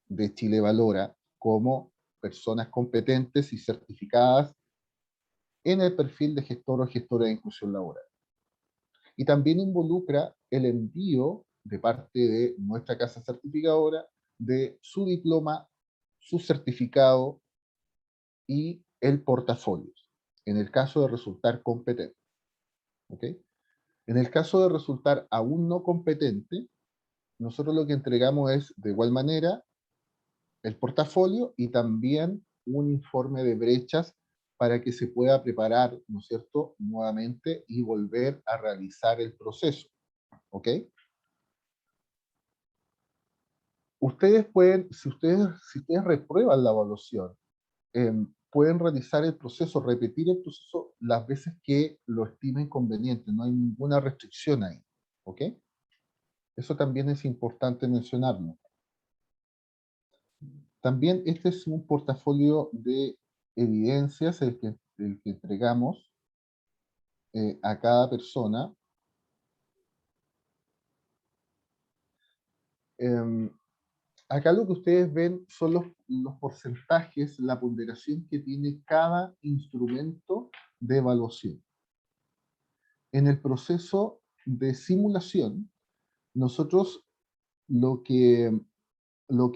de Chile Valora como personas competentes y certificadas en el perfil de gestor o gestora de inclusión laboral. Y también involucra el envío de parte de nuestra casa certificadora de su diploma, su certificado y el portafolio, en el caso de resultar competente. ¿Ok? En el caso de resultar aún no competente, nosotros lo que entregamos es, de igual manera, el portafolio y también un informe de brechas para que se pueda preparar, ¿no es cierto?, nuevamente y volver a realizar el proceso. ¿Ok? Ustedes pueden, si ustedes reprueban la evaluación, pueden realizar el proceso, repetir el proceso las veces que lo estimen conveniente. No hay ninguna restricción ahí. ¿Ok? Eso también es importante mencionarlo. También este es un portafolio de evidencias, el que entregamos a cada persona. Acá lo que ustedes ven son los porcentajes, la ponderación que tiene cada instrumento de evaluación. En el proceso de simulación, nosotros lo que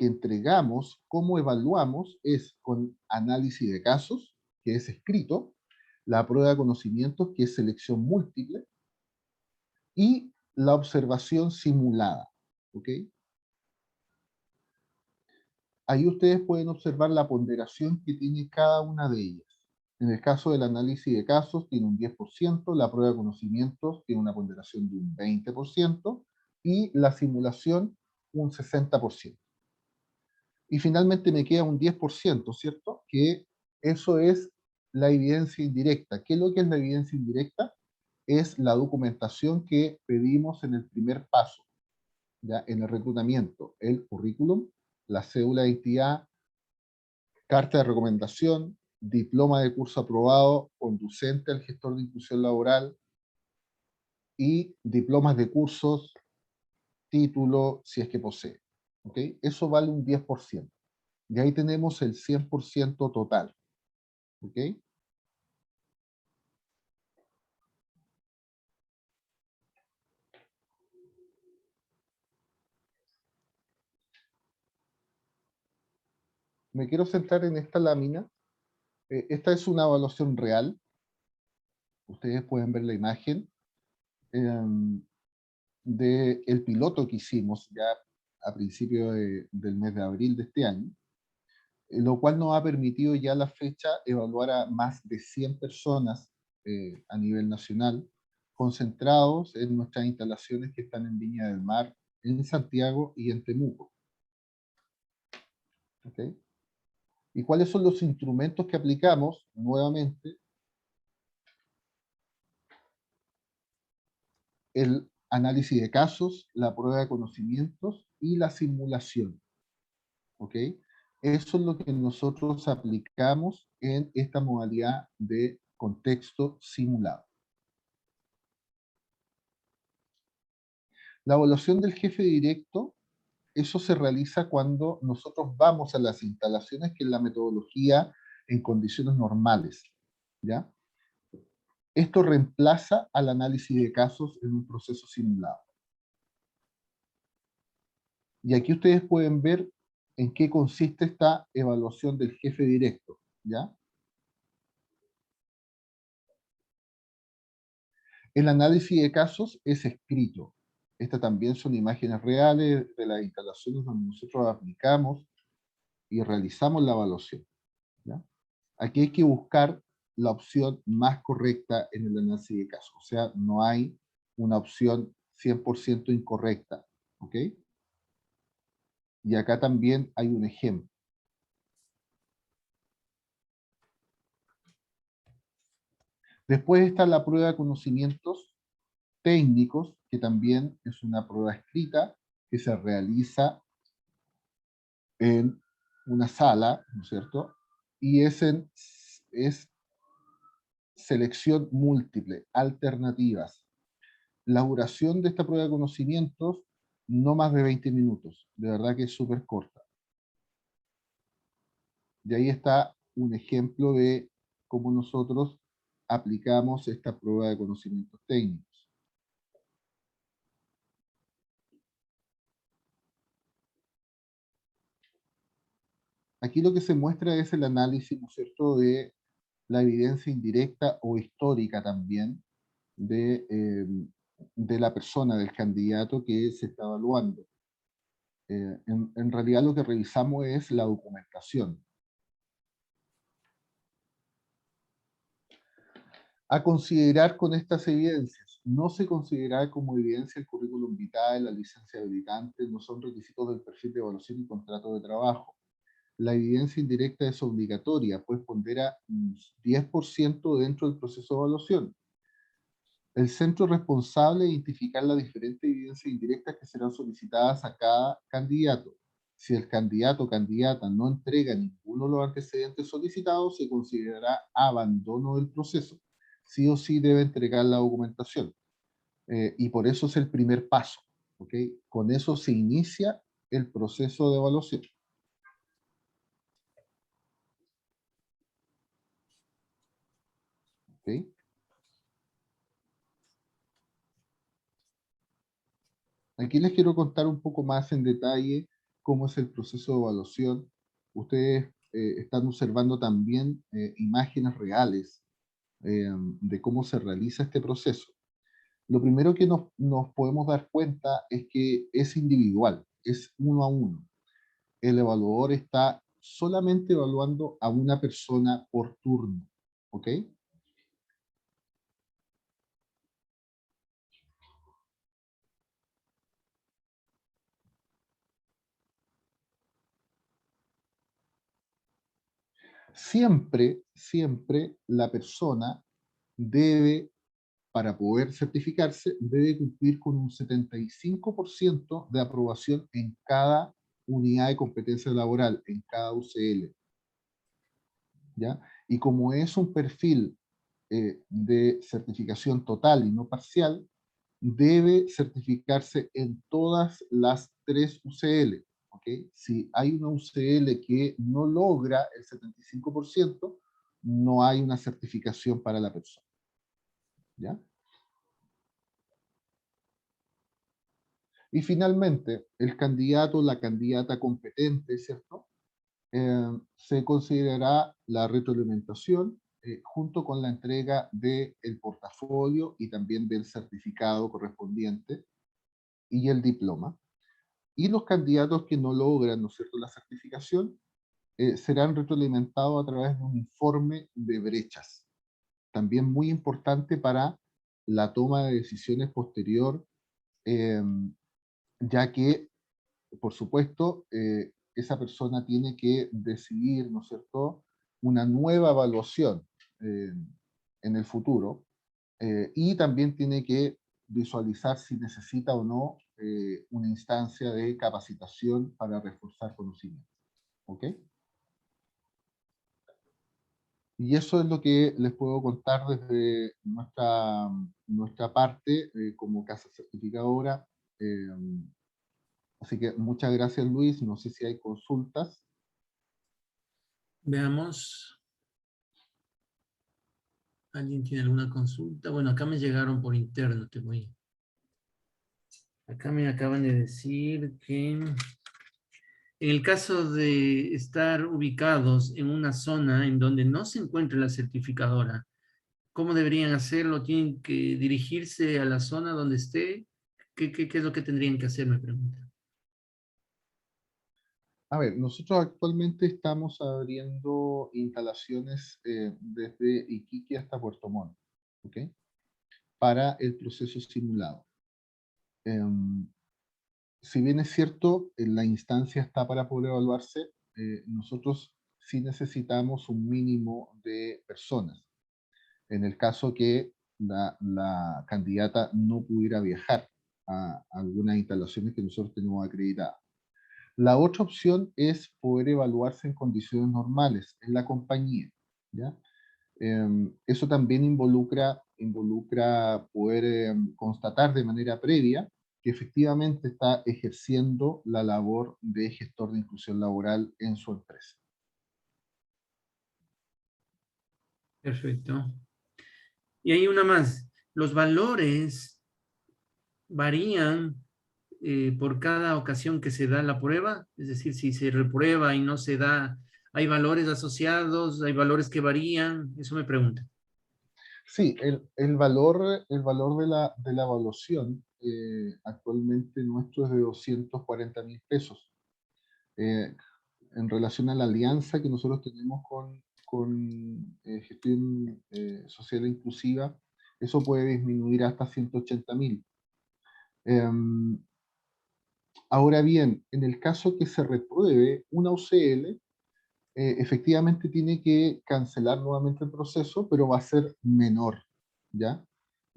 entregamos, cómo evaluamos, es con análisis de casos, que es escrito, la prueba de conocimientos, que es selección múltiple, y la observación simulada. ¿Ok? Ahí ustedes pueden observar la ponderación que tiene cada una de ellas. En el caso del análisis de casos tiene un 10%, la prueba de conocimientos tiene una ponderación de un 20% y la simulación un 60%. Y finalmente me queda un 10%, ¿cierto? Que eso es la evidencia indirecta. ¿Qué es lo que es la evidencia indirecta? Es la documentación que pedimos en el primer paso, ya en el reclutamiento, el currículum, la cédula de identidad, carta de recomendación, diploma de curso aprobado, conducente al gestor de inclusión laboral y diplomas de cursos, título, si es que posee. ¿Ok? Eso vale un 10%. Y ahí tenemos el 100% total. ¿Ok? Me quiero centrar en esta lámina. Esta es una evaluación real. Ustedes pueden ver la imagen del piloto que hicimos ya a principios del mes de abril de este año, lo cual nos ha permitido ya a la fecha evaluar a más de 100 personas a nivel nacional, concentrados en nuestras instalaciones que están en Viña del Mar, en Santiago y en Temuco. ¿Okay? ¿Y cuáles son los instrumentos que aplicamos? Nuevamente, el análisis de casos, la prueba de conocimientos y la simulación. ¿Ok? Eso es lo que nosotros aplicamos en esta modalidad de contexto simulado. La evaluación del jefe directo, eso se realiza cuando nosotros vamos a las instalaciones, que es la metodología en condiciones normales. ¿Ya? Esto reemplaza al análisis de casos en un proceso simulado. Y aquí ustedes pueden ver en qué consiste esta evaluación del jefe directo. ¿Ya? El análisis de casos es escrito. Estas también son imágenes reales de las instalaciones donde nosotros aplicamos y realizamos la evaluación. ¿Ya? Aquí hay que buscar la opción más correcta en el análisis de caso. O sea, no hay una opción 100% incorrecta. ¿Ok? Y acá también hay un ejemplo. Después está la prueba de conocimientos técnicos, que también es una prueba escrita que se realiza en una sala, ¿no es cierto? Y es selección múltiple, alternativas. La duración de esta prueba de conocimientos, no más de 20 minutos. De verdad que es súper corta. Y ahí está un ejemplo de cómo nosotros aplicamos esta prueba de conocimientos técnicos. Aquí lo que se muestra es el análisis, ¿no es cierto?, de la evidencia indirecta o histórica también de la persona, del candidato que se está evaluando. En realidad lo que revisamos es la documentación. A considerar con estas evidencias. No se considera como evidencia el currículum vitae, la licencia habilitante, no son requisitos del perfil de evaluación y contrato de trabajo. La evidencia indirecta es obligatoria, pues pondera un 10% dentro del proceso de evaluación. El centro es responsable de identificar las diferentes evidencias indirectas que serán solicitadas a cada candidato. Si el candidato o candidata no entrega ninguno de los antecedentes solicitados, se considerará abandono del proceso. Sí o sí debe entregar la documentación. Y por eso es el primer paso. ¿Okay? Con eso se inicia el proceso de evaluación. ¿Okay? Aquí les quiero contar un poco más en detalle cómo es el proceso de evaluación. Ustedes están observando también imágenes reales de cómo se realiza este proceso. Lo primero que nos podemos dar cuenta es que es individual, es uno a uno. El evaluador está solamente evaluando a una persona por turno. ¿Ok? Siempre, siempre la persona debe, para poder certificarse, debe cumplir con un 75% de aprobación en cada unidad de competencia laboral, en cada UCL. ¿Ya? Y como es un perfil de certificación total y no parcial, debe certificarse en todas las 3 UCL. ¿Okay? Si hay una UCL que no logra el 75%, no hay una certificación para la persona. ¿Ya? Y finalmente, el candidato o la candidata competente, ¿cierto? Se considerará la retroalimentación junto con la entrega del portafolio y también del certificado correspondiente y el diploma. Y los candidatos que no logran, ¿no es cierto?, la certificación, serán retroalimentados a través de un informe de brechas. También muy importante para la toma de decisiones posterior, ya que, por supuesto, esa persona tiene que decidir, ¿no es cierto?, una nueva evaluación en el futuro, y también tiene que visualizar si necesita o no una instancia de capacitación para reforzar conocimientos. ¿Ok? Y eso es lo que les puedo contar desde nuestra parte como casa certificadora. Eh, Así que muchas gracias, Luis. No sé si hay consultas. Veamos. ¿Alguien tiene alguna consulta? Bueno, acá me llegaron por interno, te voy. Acá me acaban de decir que en el caso de estar ubicados en una zona en donde no se encuentra la certificadora, ¿cómo deberían hacerlo? ¿Tienen que dirigirse a la zona donde esté? ¿Qué es lo que tendrían que hacer? Me pregunta. A ver, nosotros actualmente estamos abriendo instalaciones desde Iquique hasta Puerto Montt, ¿ok? Para el proceso simulado. Si bien es cierto, la instancia está para poder evaluarse, nosotros sí necesitamos un mínimo de personas. En el caso que la candidata no pudiera viajar a algunas instalaciones que nosotros tenemos acreditadas. La otra opción es poder evaluarse en condiciones normales en la compañía, ¿ya? Eso también involucra poder constatar de manera previa que efectivamente está ejerciendo la labor de gestor de inclusión laboral en su empresa. Perfecto. Y hay una más. Los valores varían por cada ocasión que se da la prueba, es decir, si se reprueba y no se da, ¿hay valores asociados? ¿Hay valores que varían? Eso me pregunta. Sí, el valor de la evaluación actualmente nuestro es de 240.000 pesos. En relación a la alianza que nosotros tenemos con gestión social e inclusiva, eso puede disminuir hasta 180.000. Ahora bien, en el caso que se repruebe una UCL, efectivamente tiene que cancelar nuevamente el proceso, pero va a ser menor, ¿ya?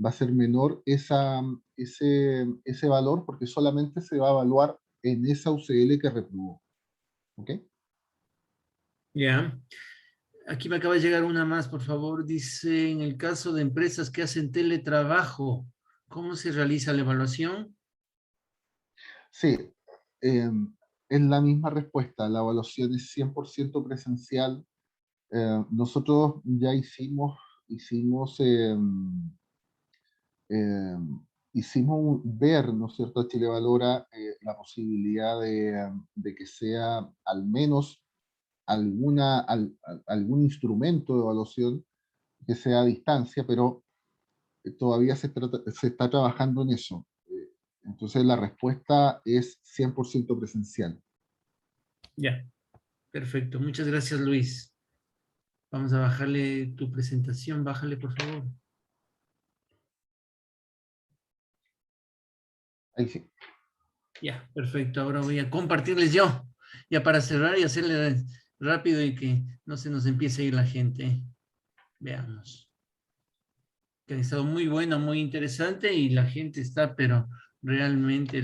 Va a ser menor ese valor porque solamente se va a evaluar en esa UCL que reprobó, ¿ok? Ya. Aquí me acaba de llegar una más, por favor. Dice, en el caso de empresas que hacen teletrabajo, ¿cómo se realiza la evaluación? Sí, es la misma respuesta. La evaluación es 100% presencial. Nosotros ya eh, ver, ¿no es cierto?, a Chile Valora la posibilidad de que sea al menos algún instrumento de evaluación que sea a distancia, pero todavía se está trabajando en eso. Entonces la respuesta es 100% presencial. Ya, perfecto. Muchas gracias, Luis. Vamos a bajarle tu presentación. Bájale, por favor. Ahí sí. Ya, perfecto. Ahora voy a compartirles yo, ya para cerrar y hacerle rápido y que no se nos empiece a ir la gente. Veamos. Que ha estado muy bueno, muy interesante y la gente está, pero realmente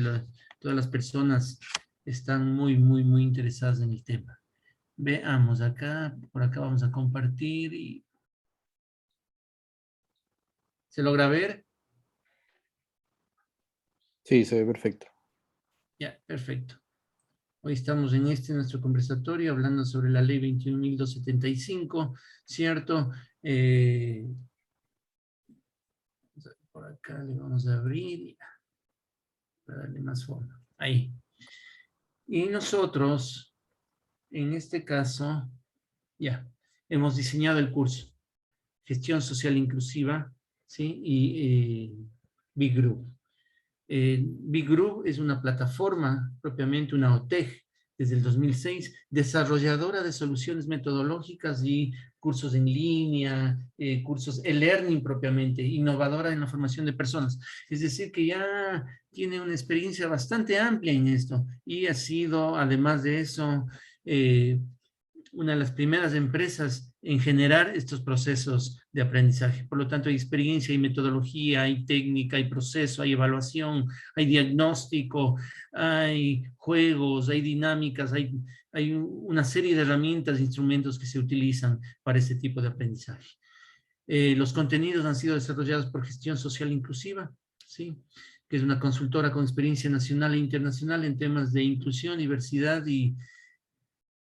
todas las personas están muy, muy, muy interesadas en el tema. Veamos acá, por acá vamos a compartir y ¿se logra ver? Sí, se ve perfecto. Ya, perfecto. Hoy estamos en nuestro conversatorio, hablando sobre la ley 21.275, ¿cierto? Por acá le vamos a abrir para darle más forma. Ahí. Y nosotros, en este caso, ya, hemos diseñado el curso. Gestión Social Inclusiva, ¿sí? Y Big Group. Big Group es una plataforma, propiamente una OTEG, desde el 2006, desarrolladora de soluciones metodológicas y cursos en línea, cursos e-learning propiamente, innovadora en la formación de personas. Es decir, que ya tiene una experiencia bastante amplia en esto y ha sido, además de eso, una de las primeras empresas en generar estos procesos de aprendizaje. Por lo tanto, hay experiencia, hay metodología, hay técnica, hay proceso, hay evaluación, hay diagnóstico, hay juegos, hay dinámicas, hay una serie de herramientas, instrumentos que se utilizan para este tipo de aprendizaje. Los contenidos han sido desarrollados por Gestión Social Inclusiva, ¿sí?, que es una consultora con experiencia nacional e internacional en temas de inclusión, diversidad y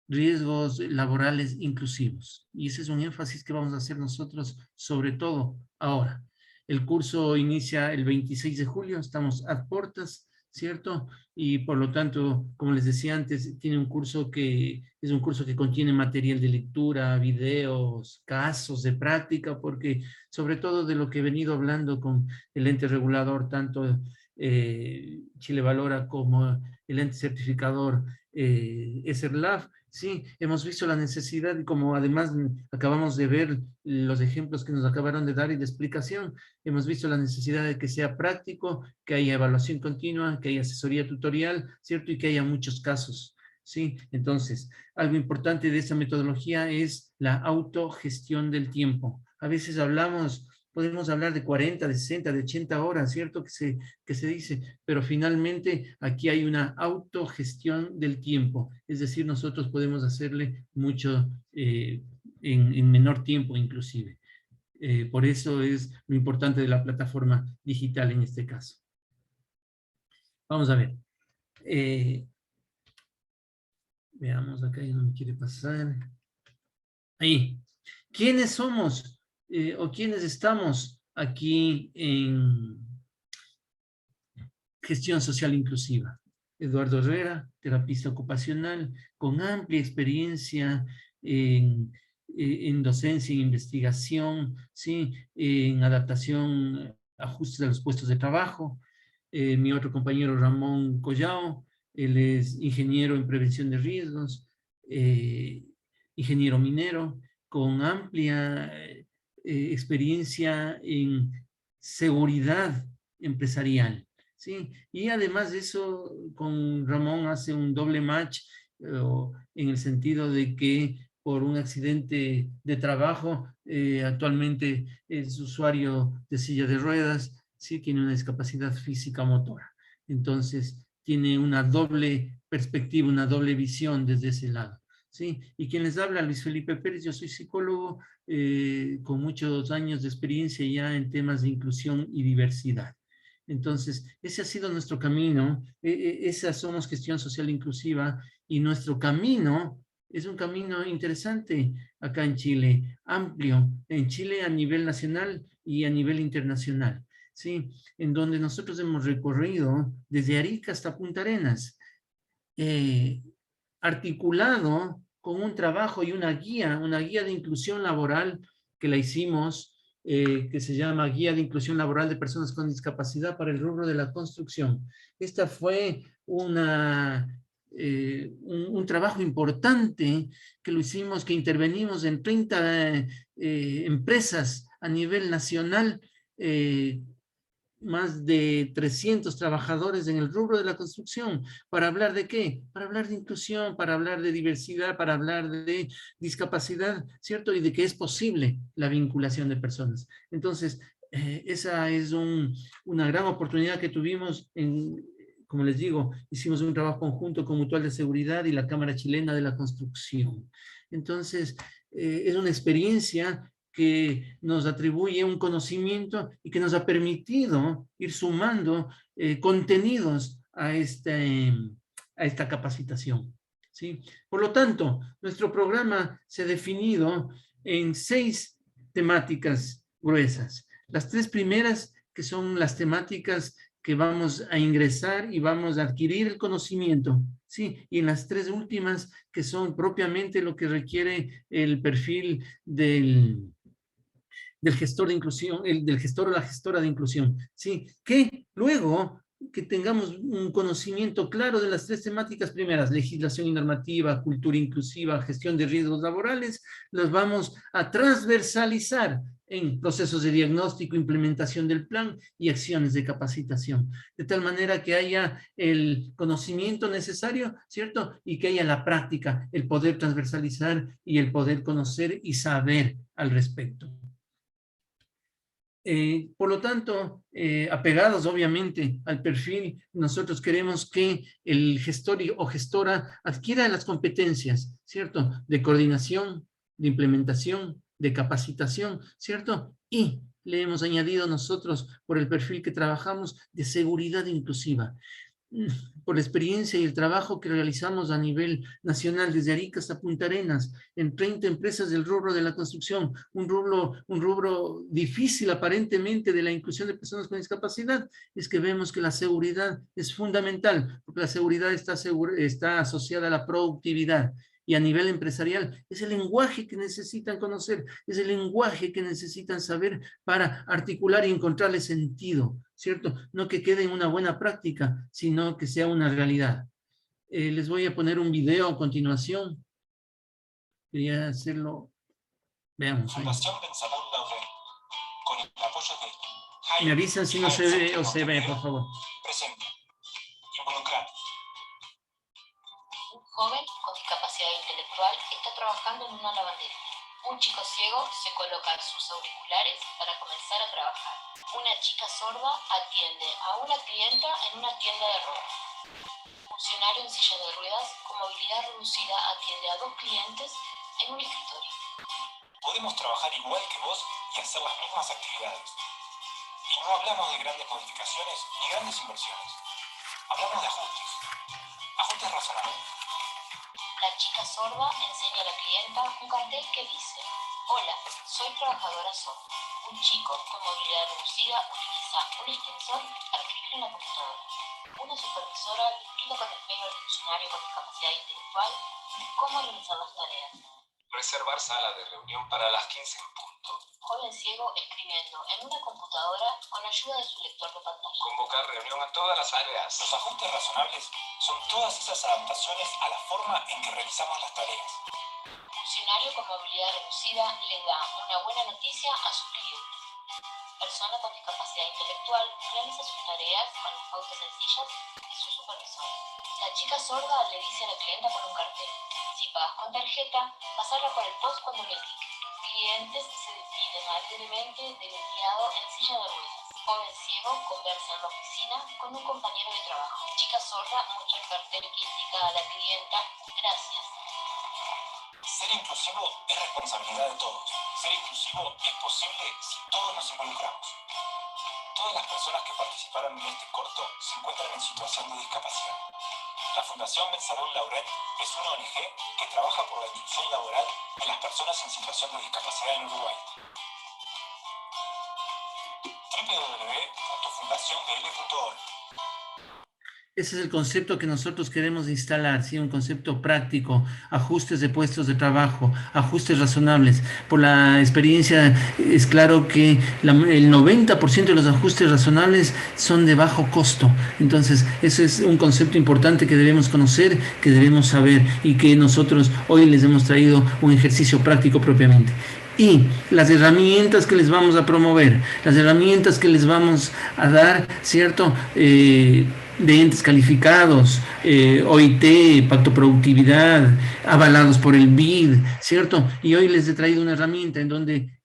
riesgos laborales inclusivos. Y ese es un énfasis que vamos a hacer nosotros, sobre todo ahora. El curso inicia el 26 de julio, estamos a puertas, ¿cierto? Y por lo tanto, como les decía antes, tiene un curso que es un curso que contiene material de lectura, videos, casos de práctica, porque sobre todo de lo que he venido hablando con el ente regulador, tanto Chile Valora como el ente certificador ESERLAF, sí, hemos visto la necesidad, y como además acabamos de ver los ejemplos que nos acabaron de dar y de explicación, hemos visto la necesidad de que sea práctico, que haya evaluación continua, que haya asesoría tutorial, ¿cierto? Y que haya muchos casos, ¿sí? Entonces, algo importante de esta metodología es la autogestión del tiempo. A veces podemos hablar de 40, de 60, de 80 horas, ¿cierto? Que se dice, pero finalmente aquí hay una autogestión del tiempo, es decir, nosotros podemos hacerle mucho en menor tiempo inclusive. Por eso es lo importante de la plataforma digital en este caso. Vamos a ver. Veamos, acá ya no me quiere pasar. Ahí. ¿Quiénes somos o quiénes estamos aquí en gestión social inclusiva? Eduardo Herrera, terapista ocupacional, con amplia experiencia en docencia, en investigación, ¿sí? En adaptación, ajustes de los puestos de trabajo. Mi otro compañero Ramón Collao, él es ingeniero en prevención de riesgos, ingeniero minero, con amplia experiencia en seguridad empresarial, ¿sí? Y además de eso, con Ramón hace un doble match en el sentido de que por un accidente de trabajo, actualmente es usuario de silla de ruedas, sí tiene una discapacidad física motora. Entonces, tiene una doble perspectiva, una doble visión desde ese lado, ¿sí? Y quien les habla, Luis Felipe Pérez, yo soy psicólogo con muchos años de experiencia ya en temas de inclusión y diversidad. Entonces, ese ha sido nuestro camino, esa somos gestión social inclusiva, y nuestro camino es un camino interesante acá en Chile, amplio, en Chile a nivel nacional y a nivel internacional, ¿sí? En donde nosotros hemos recorrido desde Arica hasta Punta Arenas, articulado con un trabajo y una guía de inclusión laboral que la hicimos, que se llama Guía de Inclusión Laboral de Personas con Discapacidad para el rubro de la construcción. Esta fue un trabajo importante que lo hicimos, que intervenimos en 30 empresas a nivel nacional, más de 300 trabajadores en el rubro de la construcción. ¿Para hablar de qué? Para hablar de inclusión, para hablar de diversidad, para hablar de discapacidad, ¿cierto? Y de que es posible la vinculación de personas. Entonces, esa es una gran oportunidad que tuvimos como les digo, hicimos un trabajo conjunto con Mutual de Seguridad y la Cámara Chilena de la Construcción. Entonces, es una experiencia que nos atribuye un conocimiento y que nos ha permitido ir sumando contenidos a esta capacitación, ¿sí? Por lo tanto, nuestro programa se ha definido en 6 temáticas gruesas. Las 3 primeras, que son las temáticas que vamos a ingresar y vamos a adquirir el conocimiento, ¿sí? Y en las 3 últimas, que son propiamente lo que requiere el perfil del gestor de inclusión, del gestor o la gestora de inclusión, ¿sí? Que luego que tengamos un conocimiento claro de las 3 temáticas primeras, legislación y normativa, cultura inclusiva, gestión de riesgos laborales, los vamos a transversalizar en procesos de diagnóstico, implementación del plan y acciones de capacitación, de tal manera que haya el conocimiento necesario, ¿cierto? Y que haya la práctica, el poder transversalizar y el poder conocer y saber al respecto. Por lo tanto, apegados obviamente al perfil, nosotros queremos que el gestor o gestora adquiera las competencias, ¿cierto? De coordinación, de implementación, de capacitación, ¿cierto? Y le hemos añadido nosotros, por el perfil que trabajamos, de seguridad inclusiva. Por la experiencia y el trabajo que realizamos a nivel nacional, desde Arica hasta Punta Arenas, en 30 empresas del rubro de la construcción, un rubro difícil aparentemente de la inclusión de personas con discapacidad, es que vemos que la seguridad es fundamental, porque la seguridad está asociada a la productividad. Y a nivel empresarial, es el lenguaje que necesitan conocer, es el lenguaje que necesitan saber para articular y encontrarle sentido, ¿cierto? No que quede en una buena práctica, sino que sea una realidad. Les voy a poner un video a continuación. Quería hacerlo. Veamos. Fundación Pensador Laurel, con el apoyo de Me avisan si no se ve o se ve, por favor. Presente. Involucrar. Un joven con discapacidad intelectual está trabajando en una lavandería. Un chico ciego se coloca sus auriculares para comenzar a trabajar. Una chica sorda atiende a una clienta en una tienda de ropa. Un funcionario en silla de ruedas con movilidad reducida atiende a 2 clientes en un escritorio. Podemos trabajar igual que vos y hacer las mismas actividades. Y no hablamos de grandes modificaciones ni grandes inversiones. Hablamos de ajustes. Ajustes razonables. La chica sorda enseña a la clienta un cartel que dice: hola, soy trabajadora sorda. Un chico con movilidad reducida utiliza un extensor para escribir en la computadora. Una supervisora le explica con empeño al funcionario con discapacidad intelectual cómo realizar las tareas. Reservar sala de reunión para las 15 en punto. Joven ciego escribiendo en una computadora con ayuda de su lector de pantalla. Convocar reunión a todas las áreas. Los ajustes razonables son todas esas adaptaciones a la forma en que realizamos las tareas. Funcionario con movilidad reducida le da una buena noticia a sus clientes. Persona con discapacidad intelectual realiza sus tareas con las pautas sencillas de su supervisor. La chica sorda le dice a la clienta con un cartel: si pagas con tarjeta, pasarla por el post cuando le indique. Clientes se despiden alegremente del empleado en silla de ruedas. Joven ciego conversa en la oficina con un compañero de trabajo. Chica sorda muestra el cartel que indica a la clienta: gracias. Ser inclusivo es responsabilidad de todos. Ser inclusivo es posible si todos nos involucramos. Todas las personas que participaron en este corto se encuentran en situación de discapacidad. La Fundación Pensador Laurel es una ONG que trabaja por la inclusión laboral de las personas en situación de discapacidad en Uruguay. www.fundaciondl.org. Ese es el concepto que nosotros queremos instalar, ¿sí? Un concepto práctico, ajustes de puestos de trabajo, ajustes razonables. Por la experiencia es claro que el 90% de los ajustes razonables son de bajo costo. Entonces, ese es un concepto importante que debemos conocer, que debemos saber y que nosotros hoy les hemos traído un ejercicio práctico propiamente. Y las herramientas que les vamos a promover, las herramientas que les vamos a dar, ¿cierto? De entes calificados, OIT, Pacto Productividad, avalados por el BID, ¿cierto? Y hoy les he traído una herramienta en donde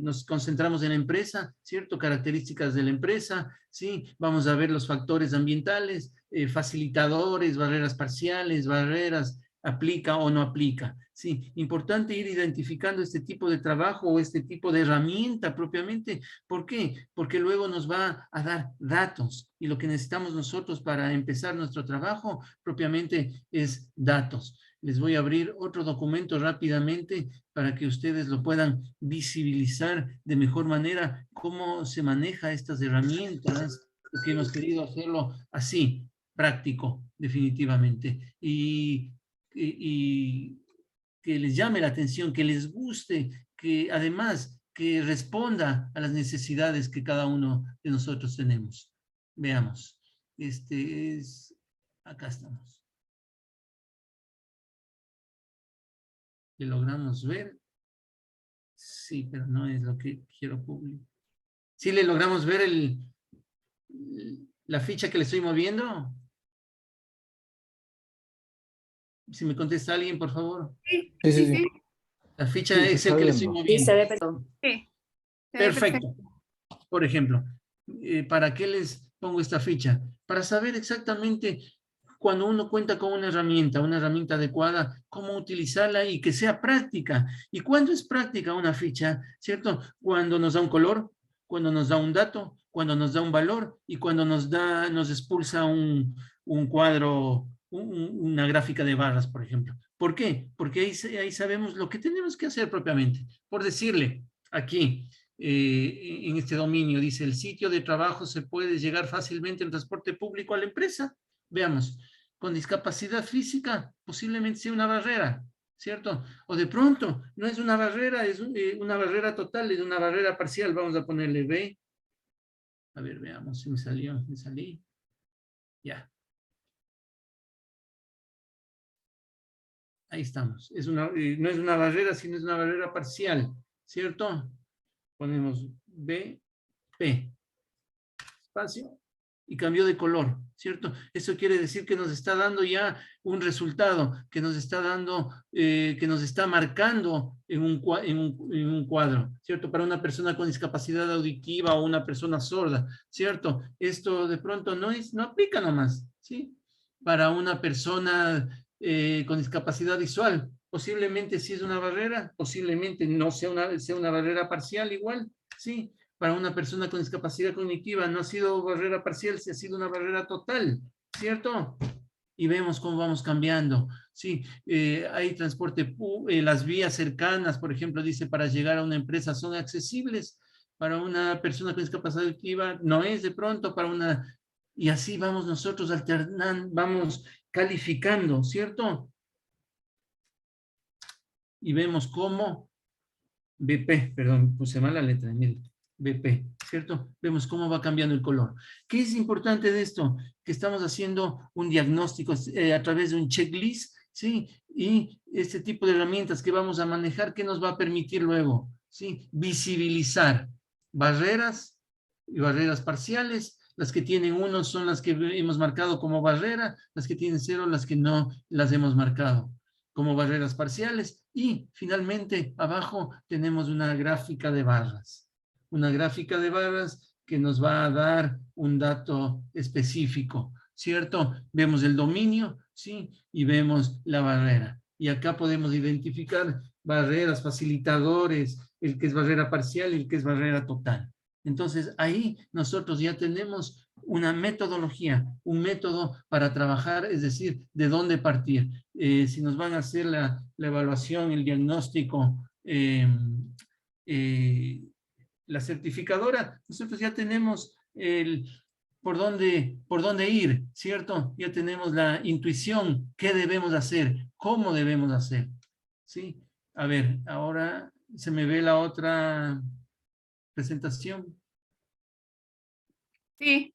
nos concentramos en la empresa, ¿cierto? Características de la empresa, ¿sí? Vamos a ver los factores ambientales, facilitadores, barreras parciales, barreras aplica o no aplica. Sí, importante ir identificando este tipo de trabajo o este tipo de herramienta propiamente. ¿Por qué? Porque luego nos va a dar datos y lo que necesitamos nosotros para empezar nuestro trabajo propiamente es datos. Les voy a abrir otro documento rápidamente para que ustedes lo puedan visibilizar de mejor manera cómo se maneja estas herramientas, porque hemos querido hacerlo así, práctico, definitivamente. Y que les llame la atención, que les guste, que además que responda a las necesidades que cada uno de nosotros tenemos. Veamos. Acá estamos. ¿Le logramos ver? Sí, pero no es lo que quiero publicar. ¿Sí le logramos ver la ficha que le estoy moviendo? Si me contesta alguien, por favor. Sí. La ficha Sí, es el que le estoy moviendo. Sí, se ve perfecto. Sí. Perfecto. Por ejemplo, ¿para qué les pongo esta ficha? Para saber exactamente cuando uno cuenta con una herramienta adecuada, cómo utilizarla y que sea práctica. ¿Y cuándo es práctica una ficha? ¿Cierto? Cuando nos da un color, cuando nos da un dato, cuando nos da un valor y cuando nos expulsa un cuadro, una gráfica de barras, por ejemplo. ¿Por qué? Porque ahí sabemos lo que tenemos que hacer propiamente. Por decirle, aquí, en este dominio, dice, el sitio de trabajo se puede llegar fácilmente en transporte público a la empresa. Veamos, con discapacidad física posiblemente sea una barrera, ¿cierto? O de pronto, no es una barrera, es una barrera total, es una barrera parcial. Vamos a ponerle B. A ver, veamos si me salí. Ya. Ahí estamos. No es una barrera, sino es una barrera parcial, ¿cierto? Ponemos BP, espacio, y cambió de color, ¿cierto? Eso quiere decir que nos está dando ya un resultado, que nos está dando, que nos está marcando en un cuadro, ¿cierto? Para una persona con discapacidad auditiva o una persona sorda, ¿cierto? Esto de pronto no aplica nomás, ¿sí? Para una persona con discapacidad visual, posiblemente sí es una barrera, posiblemente no sea una barrera parcial igual, ¿sí? Para una persona con discapacidad cognitiva no ha sido barrera parcial, sí ha sido una barrera total, ¿cierto? Y vemos cómo vamos cambiando. Sí, hay transporte, las vías cercanas, por ejemplo, dice, para llegar a una empresa son accesibles. Para una persona con discapacidad auditiva no es de pronto, para una... Y así vamos nosotros alternando, vamos calificando, ¿cierto? Y vemos cómo BP, perdón, puse mal la letra, mire. BP, ¿cierto? Vemos cómo va cambiando el color. ¿Qué es importante de esto? Que estamos haciendo un diagnóstico a través de un checklist, ¿sí? Y este tipo de herramientas que vamos a manejar, ¿qué nos va a permitir luego? ¿Sí? Visibilizar barreras y barreras parciales. Las que tienen 1 son las que hemos marcado como barrera, las que tienen 0, las que no las hemos marcado como barreras parciales, y finalmente abajo tenemos una gráfica de barras. Una gráfica de barras que nos va a dar un dato específico, ¿cierto? Vemos el dominio, ¿sí? Y vemos la barrera. Y acá podemos identificar barreras, facilitadores, el que es barrera parcial y el que es barrera total. Entonces ahí nosotros ya tenemos una metodología, un método para trabajar, es decir, de dónde partir. Si nos van a hacer la evaluación, el diagnóstico, la certificadora, nosotros ya tenemos por dónde ir, ¿cierto? Ya tenemos la intuición, qué debemos hacer, cómo debemos hacer, ¿sí? A ver, ahora se me ve la otra presentación. Sí.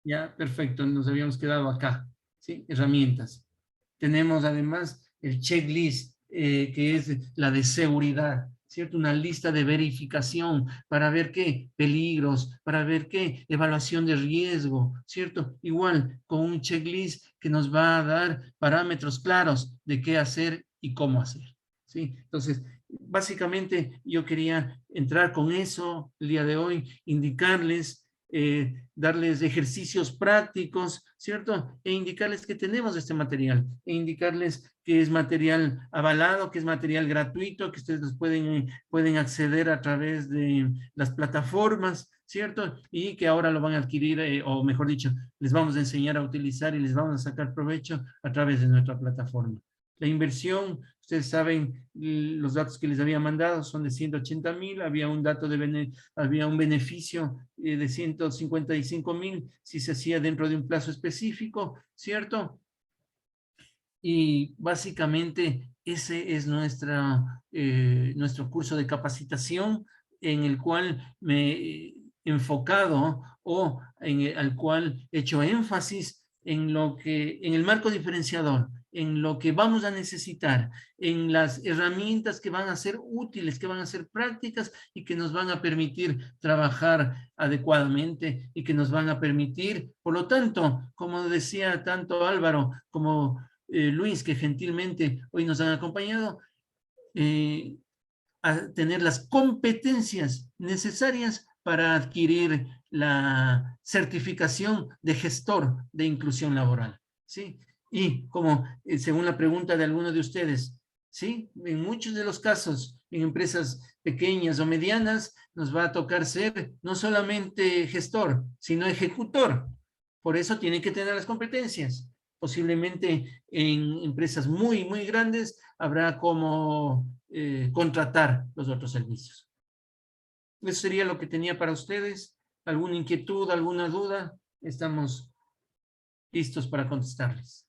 Ya, perfecto, nos habíamos quedado acá, ¿sí? Herramientas. Tenemos además el checklist, que es la de seguridad, ¿cierto? Una lista de verificación para ver qué peligros, para ver qué evaluación de riesgo, ¿cierto? Igual, con un checklist que nos va a dar parámetros claros de qué hacer y cómo hacer, ¿sí? Entonces, básicamente yo quería entrar con eso el día de hoy, indicarles, darles ejercicios prácticos, ¿cierto? E indicarles que tenemos este material, e indicarles que es material avalado, que es material gratuito, que ustedes pueden acceder a través de las plataformas, ¿cierto? Y que ahora lo van a adquirir, o mejor dicho, les vamos a enseñar a utilizar y les vamos a sacar provecho a través de nuestra plataforma. La inversión, ustedes saben, los datos que les había mandado son de 180,000, había un dato había un beneficio de 155,000 si se hacía dentro de un plazo específico, ¿cierto? Y básicamente ese es nuestro curso de capacitación en el cual me he enfocado o al cual he hecho énfasis en el marco diferenciador, en lo que vamos a necesitar, en las herramientas que van a ser útiles, que van a ser prácticas y que nos van a permitir trabajar adecuadamente y que nos van a permitir, por lo tanto, como decía tanto Álvaro como Luis, que gentilmente hoy nos han acompañado, a tener las competencias necesarias para adquirir la certificación de gestor de inclusión laboral, ¿sí? Y como según la pregunta de alguno de ustedes, ¿sí? En muchos de los casos, en empresas pequeñas o medianas, nos va a tocar ser no solamente gestor, sino ejecutor. Por eso tiene que tener las competencias. Posiblemente en empresas muy, muy grandes habrá como contratar los otros servicios. Eso sería lo que tenía para ustedes. ¿Alguna inquietud, alguna duda? Estamos listos para contestarles.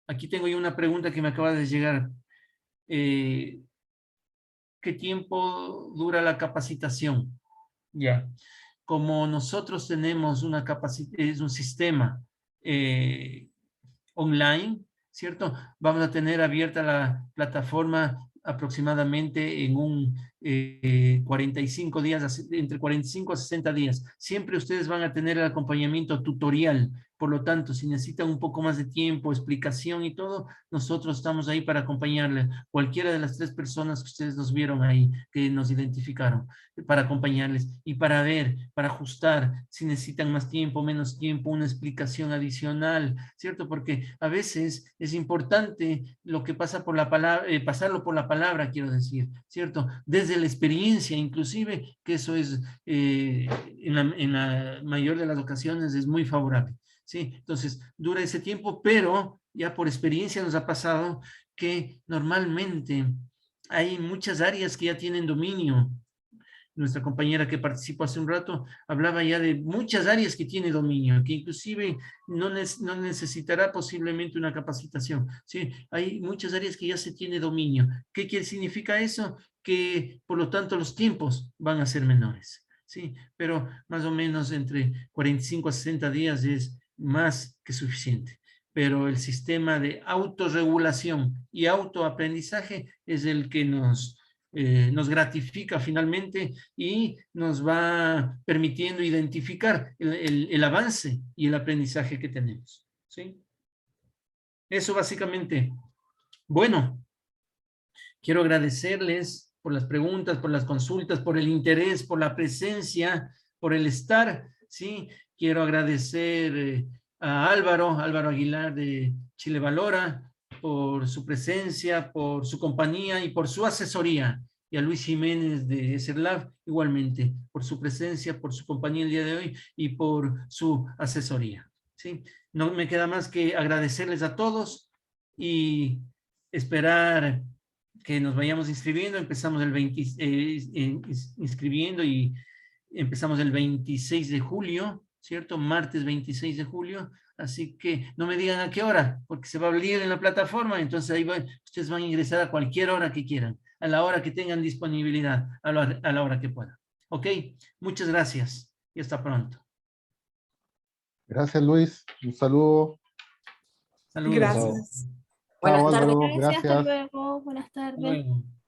Aquí tengo yo una pregunta que me acaba de llegar. ¿Qué tiempo dura la capacitación? Ya. Como nosotros tenemos es un sistema online, ¿cierto? Vamos a tener abierta la plataforma aproximadamente en un 45 días, entre 45 a 60 días. Siempre ustedes van a tener el acompañamiento tutorial. Por lo tanto, si necesitan un poco más de tiempo, explicación y todo, nosotros estamos ahí para acompañarles. Cualquiera de las 3 personas que ustedes nos vieron ahí, que nos identificaron, para acompañarles y para ver, para ajustar, si necesitan más tiempo, menos tiempo, una explicación adicional, ¿cierto? Porque a veces es importante lo que pasa por la palabra, pasarlo por la palabra, quiero decir, ¿cierto? Desde la experiencia, inclusive, que eso es, en la mayor de las ocasiones, es muy favorable. Sí, entonces dura ese tiempo, pero ya por experiencia nos ha pasado que normalmente hay muchas áreas que ya tienen dominio. Nuestra compañera que participó hace un rato hablaba ya de muchas áreas que tiene dominio, que inclusive no necesitará posiblemente una capacitación. Sí, hay muchas áreas que ya se tiene dominio. ¿Qué significa eso? Que por lo tanto los tiempos van a ser menores. Sí, pero más o menos entre 45 a 60 días es más que suficiente. Pero el sistema de autorregulación y autoaprendizaje es el que nos gratifica finalmente y nos va permitiendo identificar el avance y el aprendizaje que tenemos. ¿Sí? Eso básicamente. Bueno, quiero agradecerles por las preguntas, por las consultas, por el interés, por la presencia, por el estar. ¿Sí? Quiero agradecer a Álvaro Aguilar de Chile Valora, por su presencia, por su compañía y por su asesoría. Y a Luis Jiménez de ESERLAB igualmente, por su presencia, por su compañía el día de hoy y por su asesoría. ¿Sí? No me queda más que agradecerles a todos y esperar que nos vayamos inscribiendo. Empezamos el 20, inscribiendo y empezamos el 26 de julio, ¿cierto? Martes 26 de julio. Así que no me digan a qué hora, porque se va a abrir en la plataforma, entonces ahí ustedes van a ingresar a cualquier hora que quieran, a la hora que tengan disponibilidad, a la hora que puedan. ¿Ok? Muchas gracias y hasta pronto. Gracias, Luis. Un saludo. Saludos. Gracias. Chao, Buenas tardes. Álvaro. Gracias, hasta Gracias. luego. Buenas tardes. Hasta luego.